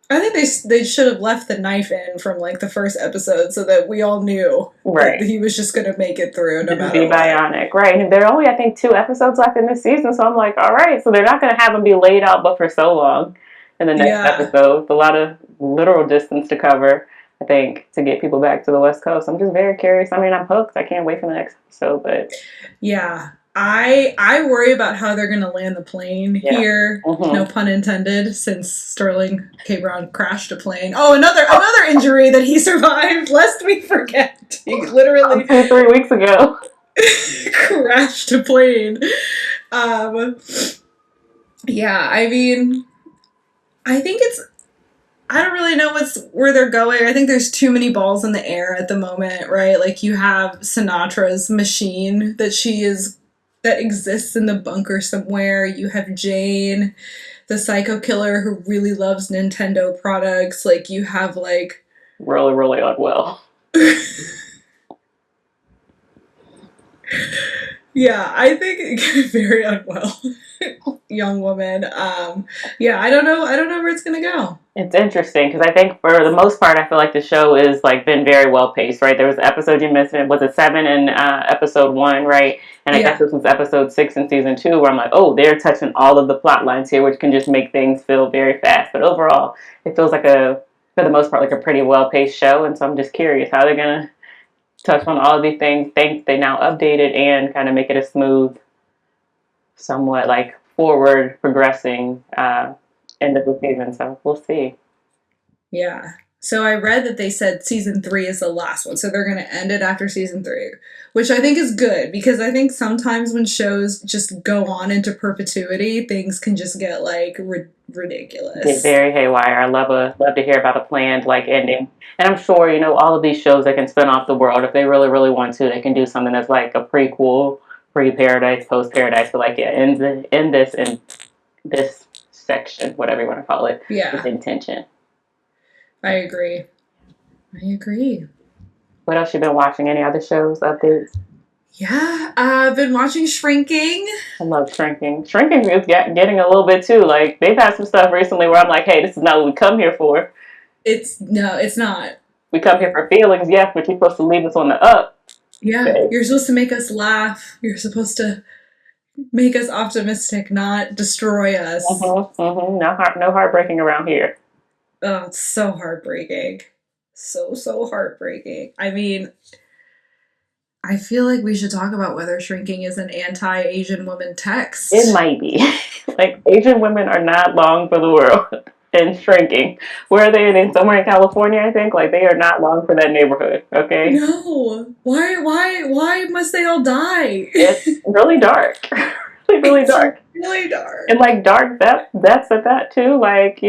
I think they should have left the knife in from like the first episode so that we all knew that he was just gonna make it through no matter
be bionic, right? And there are only I think 2 episodes left in this season, so I'm like, all right, so they're not gonna have him be laid out, but for so long in the next episode, a lot of literal distance to cover. I think to get people back to the West Coast. I'm just very curious. I mean, I'm hooked. I can't wait for the next episode, but
yeah. I worry about how they're going to land the plane here. No pun intended, since Sterling K. Brown crashed a plane. Oh, another injury that he survived, lest we forget. He literally
2-3 weeks ago
crashed a plane. Yeah, I mean, I think I don't really know where they're going. I think there's too many balls in the air at the moment, right? Like you have Sinatra's machine that exists in the bunker somewhere. You have Jane, the psycho killer who really loves Nintendo products. Like you have like
really, really unwell.
Yeah, I think very unwell young woman. Yeah, I don't know where it's gonna go.
It's interesting because I think for the most part, I feel like the show is like been very well paced, right? There was an episode you missed, was it 7 in episode 1, right? And I guess this was episode 6 in season 2, where I'm like, oh, they're touching all of the plot lines here, which can just make things feel very fast. But overall, it feels like for the most part, like a pretty well paced show. And so I'm just curious how they're gonna touch on all of these things. They now updated and kind of make it a smooth, somewhat like forward progressing end of the season. So we'll see.
Yeah. So I read that they said season 3 is the last one. So they're going to end it after season 3, which I think is good because I think sometimes when shows just go on into perpetuity, things can just get like ridiculous.
It's very haywire. I love to hear about a planned like ending. And I'm sure, all of these shows that can spin off the world, if they really, really want to, they can do something that's like a prequel, pre-Paradise, post-Paradise. So like, end this in this section, whatever you want to call it.
Yeah.
With intention.
I agree.
What else you been watching? Any other shows, updates?
Yeah, I've been watching Shrinking.
I love Shrinking. Shrinking is getting a little bit too. Like, they've had some stuff recently where I'm like, hey, this is not what we come here for.
It's not.
We come here for feelings, yes, but you're supposed to leave us on the up.
Yeah, okay. You're supposed to make us laugh. You're supposed to make us optimistic, not destroy us.
No heartbreaking around here.
Oh, it's so heartbreaking. So heartbreaking. I mean, I feel like we should talk about whether Shrinking is an anti-Asian woman text.
It might be. Like, Asian women are not long for the world. And Shrinking. Where are they? In somewhere in California, I think. Like, they are not long for that neighborhood, okay?
No. Why must they all die?
It's really dark. really dark.
Really dark.
And, like, dark, that's at that, too. Like,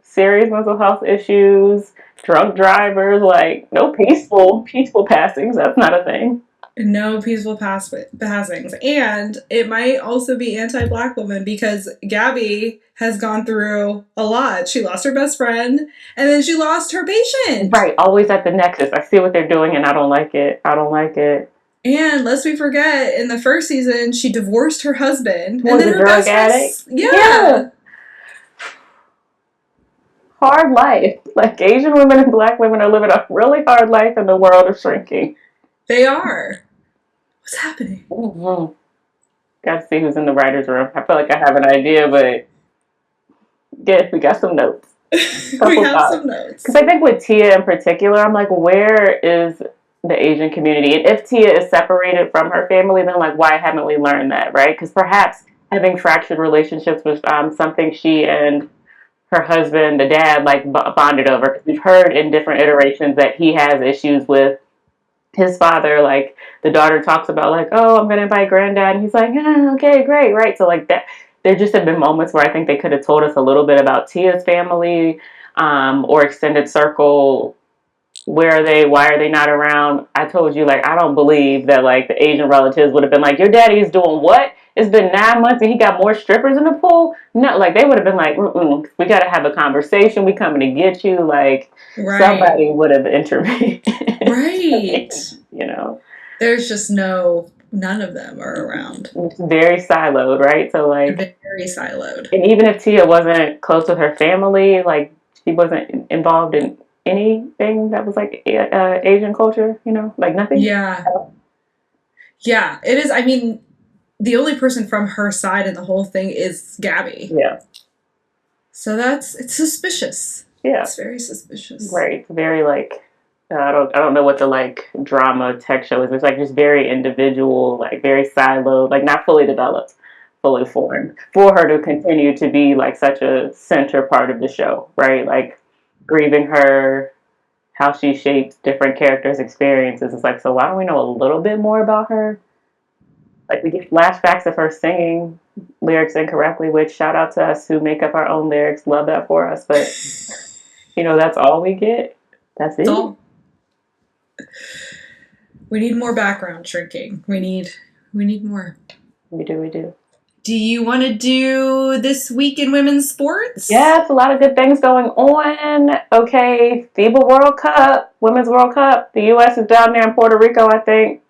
serious mental health issues, drunk drivers, like, no peaceful passings. That's not a thing.
No peaceful passings. And it might also be anti-Black woman because Gabby has gone through a lot. She lost her best friend and then she lost her patient.
Right. Always at the nexus. I see what they're doing and I don't like it.
And lest we forget, in the first season, she divorced her husband.
Was
and then
a
her
drug addict?
Yeah.
hard life. Like Asian women and Black women are living a really hard life in the world of shrinking.
They are. What's happening?
Mm-hmm. Got to see who's in the writer's room. I feel like I have an idea, but yeah, we got some notes.
We
Couple
have
thoughts.
some notes.
Because I think with Tia in particular, I'm like, where is the Asian community? And if Tia is separated from her family, then like, why haven't we learned that, right? Because perhaps having fractured relationships was something she and her husband, the dad, like bonded over. Because we've heard in different iterations that he has issues with his father. Like the daughter talks about, like, oh, I'm gonna invite granddad, and he's like, yeah, okay, great, right? So like that, there just have been moments where I think they could have told us a little bit about Tia's family, or extended circle. Where are they? Why are they not around? I told you, like, I don't believe that like the Asian relatives would have been like, your daddy's doing what? It's been 9 months and he got more strippers in the pool. No, like they would have been like, we got to have a conversation. We coming to get you. Like
Right.
somebody would have intervened.
Right.
You know,
There's just none of them are around.
it's very siloed, right? So like,
Very siloed.
and even if Tia wasn't close with her family, like she wasn't involved in anything that was like Asian culture, you know, like nothing.
Yeah. Yeah, it is. I mean, the only person from her side in the whole thing is Gabby.
Yeah.
So it's suspicious.
Yeah.
It's very suspicious.
Right. It's very like I don't know what the like drama tech show is. It's like just very individual, like very siloed, like not fully developed, fully formed. For her to continue to be like such a center part of the show, right? Like grieving her, how she shapes different characters' experiences. It's like, so why don't we know a little bit more about her? Like we get flashbacks of her singing lyrics incorrectly, which shout out to us who make up our own lyrics, love that for us. But you know, that's all we get. That's it.
All. We need more background shrinking. We need more.
We do.
Do you want to do this week in women's sports?
Yes, a lot of good things going on. Okay, FIBA World Cup, Women's World Cup. The U.S. is down there in Puerto Rico, I think.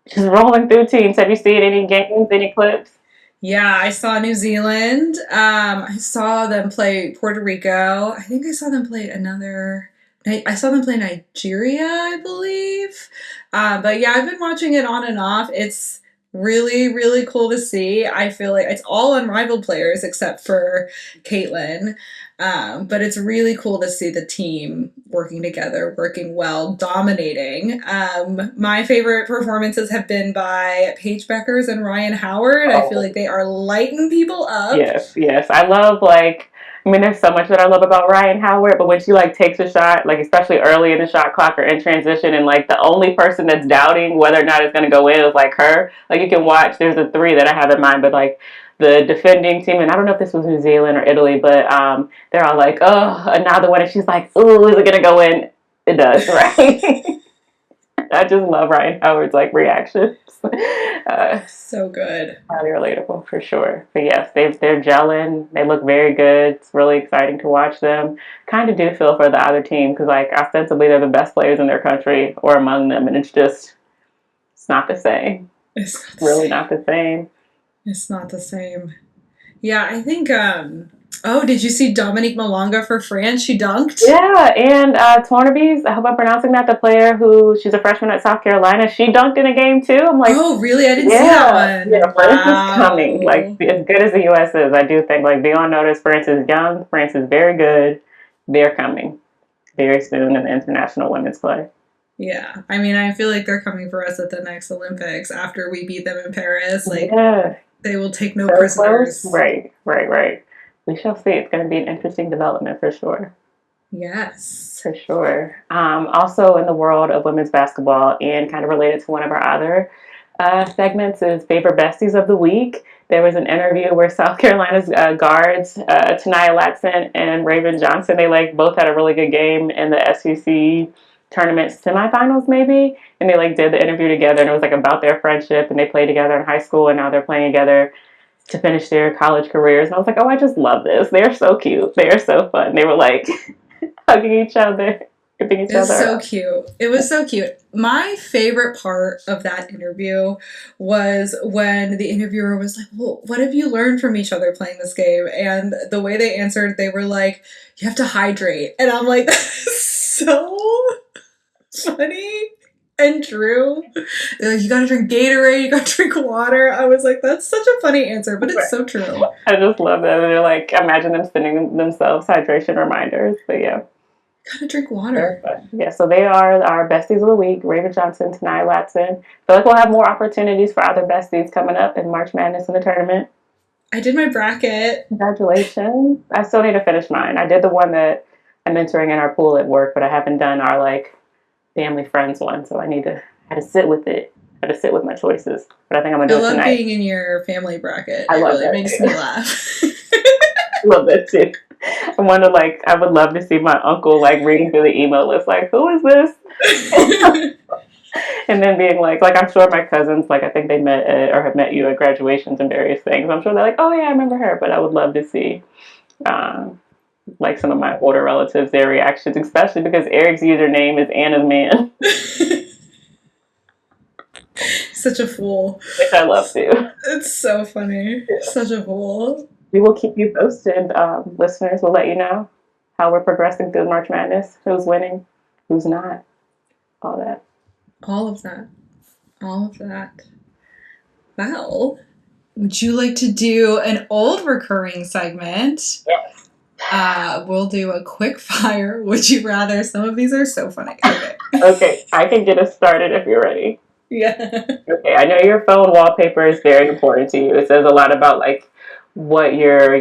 Just rolling through teams. Have you seen any games, any clips?
Yeah, I saw New Zealand. I saw them play Puerto Rico. I think I saw them play I saw them play Nigeria, I believe. But yeah, I've been watching it on and off. It's really, really cool to see. I feel like it's all unrivaled players except for Caitlin. But it's really cool to see the team working together, working well, dominating. My favorite performances have been by Paige Beckers and Ryan Howard. I feel like they are lighting people up.
Yes. I love there's so much that I love about Ryan Howard, but when she like takes a shot, like especially early in the shot clock or in transition, and like the only person that's doubting whether or not it's gonna go in is like her. Like you can watch. There's a three that I have in mind, but like the defending team, and I don't know if this was New Zealand or Italy, but they're all like, oh, another one, and she's like, ooh, is it gonna go in? It does, right? I just love Ryan Howard's like reactions.
So good.
Highly relatable for sure. But yes, they're gelling. They look very good. It's really exciting to watch them. Kind of do feel for the other team because like ostensibly they're the best players in their country or among them, and it's not the same.
It's
really not the same.
It's not the same. Yeah, I think. Oh, did you see Dominique Malonga for France? She dunked.
Yeah, and Tornabees, I hope I'm pronouncing that, the player she's a freshman at South Carolina, she dunked in a game too. I'm like,
oh, really? I didn't see that one.
Yeah, France is coming. Like, as good as the U.S. is, I do think, like, be on notice, France is young, France is very good. They're coming very soon in the international women's play.
Yeah, I mean, I feel like they're coming for us at the next Olympics after we beat them in Paris. Like, they will take no prisoners.
Close. Right. We shall see. It's going to be an interesting development for sure.
Yes.
For sure. Also in the world of women's basketball and kind of related to one of our other segments is Favorite Besties of the Week. There was an interview where South Carolina's guards, Taniyah Latson and Raven Johnson, they like both had a really good game in the SEC tournament semifinals maybe. And they like did the interview together and it was like about their friendship and they played together in high school and now they're playing together to finish their college careers. And I was like, oh, I just love this. They're so cute. They're so fun. They were like hugging each other. giving each
It's
other
so
up.
cute. It was so cute. My favorite part of that interview was when the interviewer was like, "Well, what have you learned from each other playing this game?" And the way they answered, they were like, "You have to hydrate." And I'm like, "That's so funny and true." They're like, "You gotta drink Gatorade, you gotta drink water." I was like, "That's such a funny answer, but it's so true."
I just love that. They're like, imagine them sending themselves hydration reminders. But yeah.
Gotta drink
Very
water.
fun. Yeah, so they are our besties of the week, Raven Johnson, Tanai Latson. I feel like we'll have more opportunities for other besties coming up in March Madness in the tournament.
I did my bracket.
Congratulations. I still need to finish mine. I did the one that I'm entering in our pool at work, but I haven't done our like family friends one, so I had to sit with it. I had to sit with my choices. But I think I'm gonna
I
do it
love
tonight.
being in your family bracket.
I
It
love
really
that
makes
too.
me laugh.
I love that too. I would love to see my uncle like reading through the email list, like, who is this? And then being like I'm sure my cousins, like I think they met or have met you at graduations and various things. I'm sure they're like, oh yeah, I remember her. But I would love to see like some of my older relatives, their reactions, especially because Eric's username is Anna's Man,
Such a fool.
which I love too.
It's so funny.
Yeah.
Such a fool.
We will keep you posted, listeners. We'll let you know how we're progressing through March Madness, who's winning, who's not, all that.
All of that. All of that. Well, would you like to do an old recurring segment?
Yes.
We'll do a quick fire. Would you rather? Some of these are so funny. Okay.
Okay, I can get us started if you're ready.
Yeah.
Okay, I know your phone wallpaper is very important to you. It says a lot about like what you're,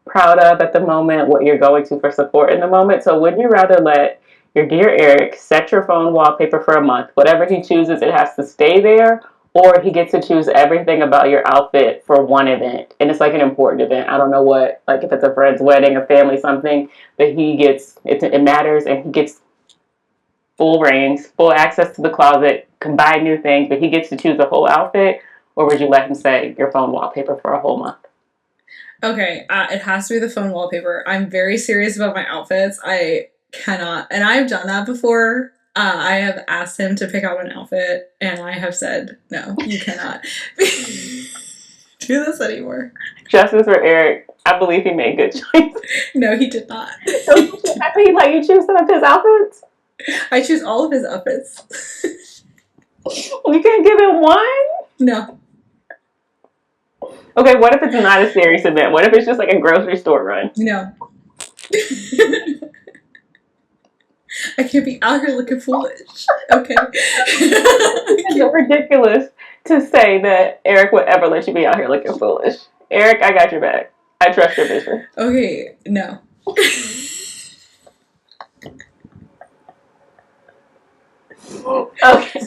proud of at the moment, what you're going to for support in the moment. So would you rather let your dear Eric set your phone wallpaper for a month? Whatever he chooses, it has to stay there, or he gets to choose everything about your outfit for one event. And it's like an important event. I don't know what, like if it's a friend's wedding, a family, something, but it matters and he gets full reigns, full access to the closet, can buy new things, but he gets to choose the whole outfit? Or would you let him say your phone wallpaper for a whole month?
Okay. It has to be the phone wallpaper. I'm very serious about my outfits. I cannot, and I've done that before. I have asked him to pick out an outfit, and I have said, no, you cannot do this anymore.
Justice for Eric. I believe he made good choices.
No, he did not.
I think he let you choose some of his outfits.
I choose all of his outfits.
You can't give him one?
No.
Okay, what if it's not a serious event? What if it's just like a grocery store run?
No. I can't be out here looking foolish. Okay.
It's ridiculous to say that Eric would ever let you be out here looking foolish. Eric, I got your back. I trust your vision.
Okay, no.
Okay.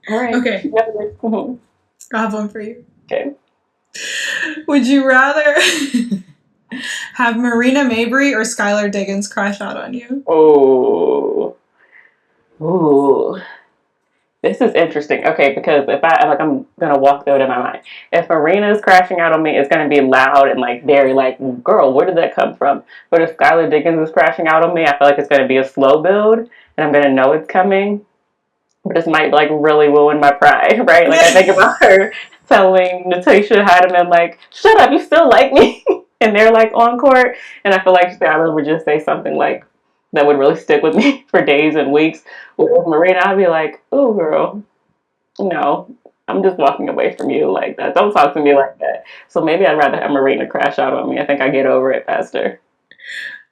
All right.
Okay.
Mm-hmm.
I have one for you.
Okay.
Would you rather have Marina Mabry or Skylar Diggins crash out on you?
Oh. Ooh. This is interesting. Okay, because I'm gonna walk through it in my mind. If Marina is crashing out on me, it's gonna be loud and like very like, girl, where did that come from? But if Skylar Diggins is crashing out on me, I feel like it's gonna be a slow build and I'm gonna know it's coming. But this might like really ruin my pride, right? Like I think about her telling Natasha Heidemann like, "Shut up, you still like me," and they're like on court, and I feel like Skylar would just say something like that would really stick with me for days and weeks. With Marina, I'd be like, "Oh, girl, no, I'm just walking away from you like that. Don't talk to me like that." So maybe I'd rather have Marina crash out on me. I think I get over it faster.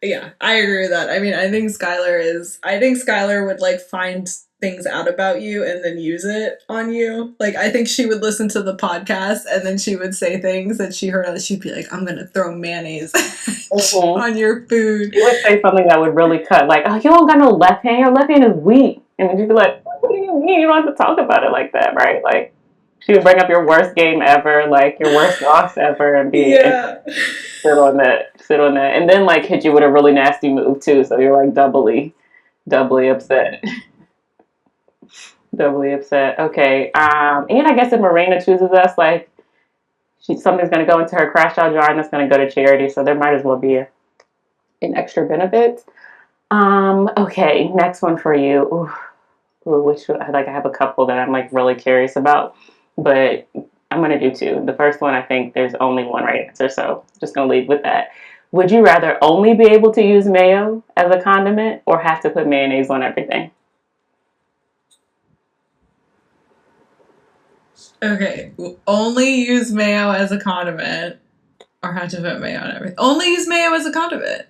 Yeah, I agree with that. I mean, I think Skylar would like find things out about you and then use it on you. Like, I think she would listen to the podcast and then she would say things that she heard and she'd be like, I'm gonna throw mayonnaise on your food.
She would say something that would really cut, like, "Oh, you don't got no left hand. Your left hand is weak." And then you'd be like, "What do you mean? You don't have to talk about it like that, right?" Like, she would bring up your worst game ever, like your worst loss ever, and
Yeah.
sit on that, and then like hit you with a really nasty move too. So you're like doubly upset. Doubly upset. Okay. And I guess if Marina chooses us, like something's gonna go into her crash out jar and that's gonna go to charity. So there might as well be an extra benefit. Okay, next one for you. Which like I have a couple that I'm like really curious about, but I'm gonna do two. The first one, I think there's only one right answer, so just gonna lead with that. Would you rather only be able to use mayo as a condiment or have to put mayonnaise on everything?
Okay, only use mayo as a condiment, or have to put mayo on everything. Only use mayo as a condiment.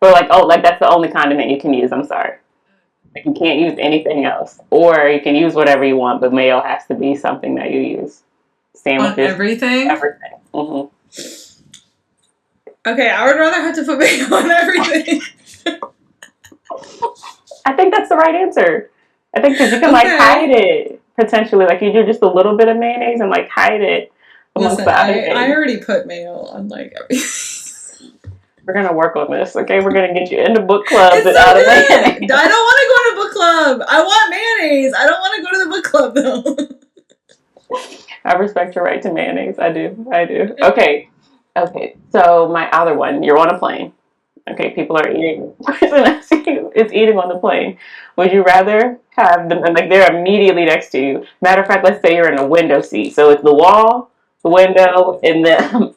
Or like, oh, like that's the only condiment you can use. I'm sorry. Like you can't use anything else, or you can use whatever you want, but mayo has to be something that you use.
On
Sandwiches,
everything?
everything.
Okay, I would rather have to put mayo on everything.
I think that's the right answer. I think because you can like hide
Okay.
it potentially, like you do just a little bit of mayonnaise and like hide it amongst
Listen,
the other
I
things.
already put mayo on like everything.
We're gonna work on this, okay? We're gonna get you into book clubs
It's
and
so
out of
good.
mayonnaise.
I don't want to go to book club. I want mayonnaise. I don't want to go to the book club though.
I respect your right to mayonnaise. I do. I do. Okay. Okay. So my other one, you're on a plane. Okay, people are eating. Is eating on the plane. Would you rather have them like they're immediately next to you? Matter of fact, let's say you're in a window seat, so it's the wall, the window, and then.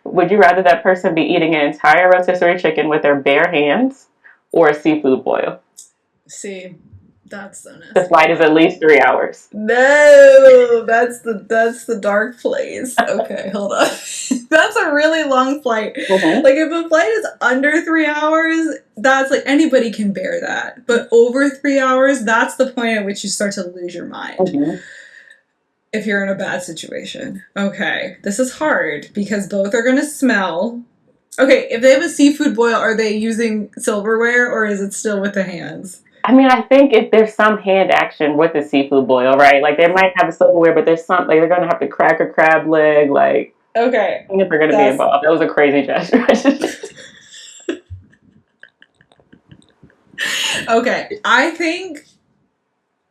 Would you rather that person be eating an entire rotisserie chicken with their bare hands, or a seafood boil?
See, that's so
The
nasty.
flight is at least 3 hours.
No, that's the dark place. Okay, hold on. That's a really long flight.
Mm-hmm.
Like if a flight is under 3 hours, that's like anybody can bear that. But over 3 hours, that's the point at which you start to lose your mind.
Mm-hmm.
If you're in a bad situation. Okay, this is hard because both are gonna smell. Okay, if they have a seafood boil, are they using silverware or is it still with the hands?
I mean, I think if there's some hand action with the seafood boil, right? Like they might have a silverware, but there's some like they're gonna have to crack a crab leg. Like
Okay,
I think if they're gonna be
that's
involved, that was a crazy gesture.
okay. I think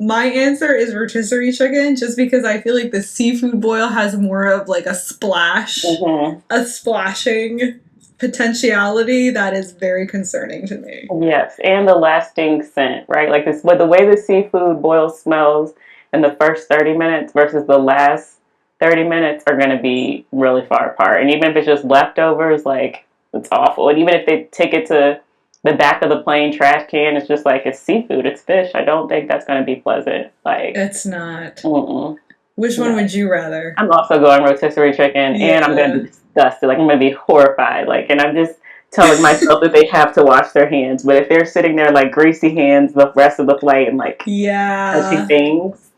my answer is rotisserie chicken just because I feel like the seafood boil has more of like a splash,
Mm-hmm.
a splashing potentiality that is very concerning to me.
Yes, and the lasting scent, right? Like this, with the way the seafood boil smells in the first 30 minutes versus the last 30 minutes are going to be really far apart. And even if it's just leftovers, like it's awful. And even if they take it to the back of the plane trash can, it's just like it's seafood, it's fish. I don't think that's going to be pleasant. Like,
It's not.
mm-mm.
Which one
No.
would you rather?
I'm also going rotisserie chicken, and I'm going to
Yeah.
be disgusted. Like I'm going to be horrified. Like, and I'm just telling myself that they have to wash their hands. But if they're sitting there like greasy hands the rest of the flight and like touching
Yeah.
things,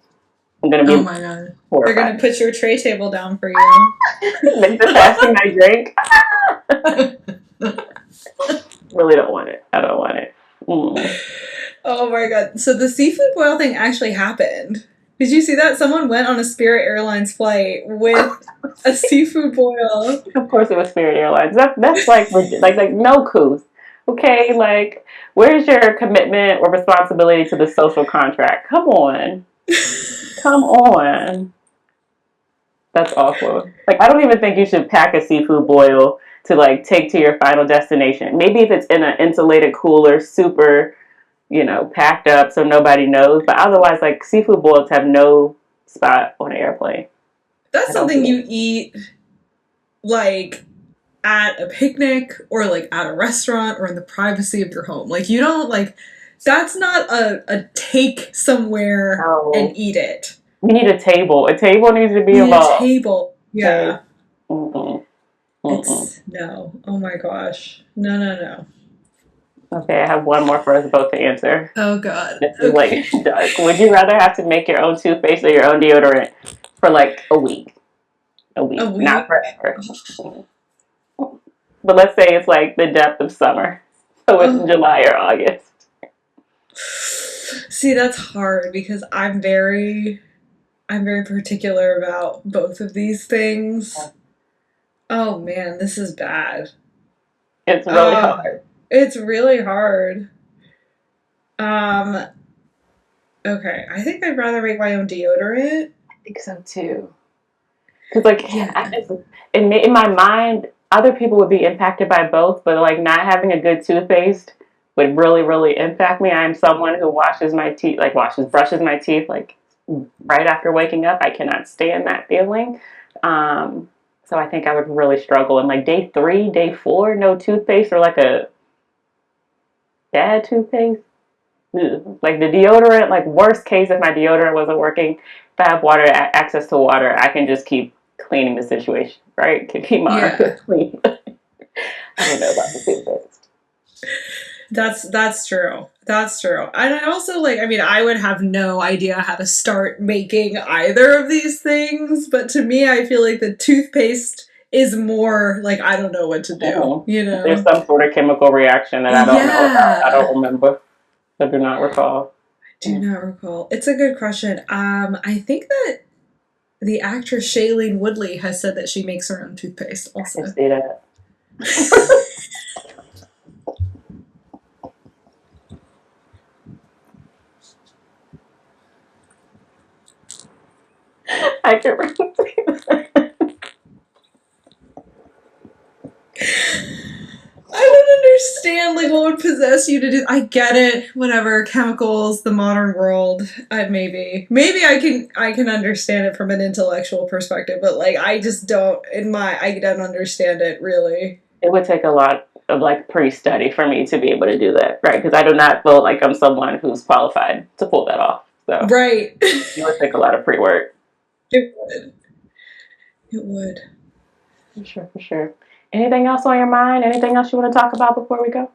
I'm going to
Oh
be
my god. They're gonna
horrified.
put your tray table down for you.
Maybe they're passing my drink. Really don't want it. I don't want it. Mm.
Oh my god. So the seafood boil thing actually happened. Did you see that? Someone went on a Spirit Airlines flight with a seafood boil.
Of course, it was Spirit Airlines. That's like no couth. Okay, like where's your commitment or responsibility to the social contract? Come on. Come on. That's awful. Like, I don't even think you should pack a seafood boil to like take to your final destination. Maybe if it's in an insulated cooler, super, packed up so nobody knows. But otherwise, like seafood boils have no spot on an airplane.
That's
I don't
something
think.
you eat like at a picnic or like at a restaurant or in the privacy of your home. Like you don't like that's not a take somewhere
No.
and eat it.
We need a table. A table needs to be
You need a
involved.
table.
Okay.
Yeah.
Mm-mm. Mm-mm.
It's no. Oh my gosh. No, no, no.
Okay, I have one more for us both to answer.
Oh god.
This is
Okay.
like dark. Would you rather have to make your own toothpaste or your own deodorant for like a week? A
A
week, not
week.
forever. But let's say it's like the depth of summer. So it's
Oh.
July or August.
See, that's hard because I'm very particular about both of these things. Oh man, this is bad.
It's really
Oh,
hard.
it's really hard. Um, okay, I think I'd rather make my own deodorant.
I think so too. Because like
Yeah.
in my mind, other people would be impacted by both, but like not having a good toothpaste would really, really impact me. I am someone who brushes my teeth, like right after waking up. I cannot stand that feeling. So I think I would really struggle. And like day 3, day 4, no toothpaste, or like a bad toothpaste. Like the deodorant, like worst case, if my deodorant wasn't working, if I have access to water, I can just keep cleaning the situation, right? Can keep my armpit clean. I don't know about the toothpaste.
That's true. That's true. And I also I would have no idea how to start making either of these things, but to me, I feel like the toothpaste is more like, I don't know what to do,
There's some sort of chemical reaction that I don't know about. I don't remember. I do not recall.
It's a good question. I think that the actress Shailene Woodley has said that she makes her own toothpaste also.
I can see that. I can really see that.
I don't understand what would possess you to do. I get it. Whatever, chemicals, the modern world. Maybe I can understand it from an intellectual perspective, but I just don't. I don't understand it really.
It would take a lot of pre-study for me to be able to do that, right? Because I do not feel like I'm someone who's qualified to pull that off. So
right,
it would take a lot of pre-work.
It would.
For sure. Anything else on your mind? Anything else you want to talk about before we go?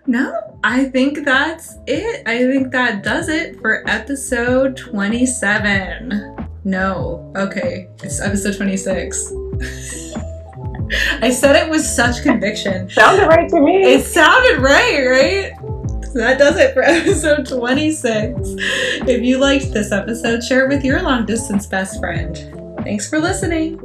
No, I think that's it. I think that does it for episode 27. No, okay, it's episode 26. I said it with such conviction.
Sounded right to me.
It sounded right? So that does it for episode 26. If you liked this episode, share it with your long distance best friend. Thanks for listening.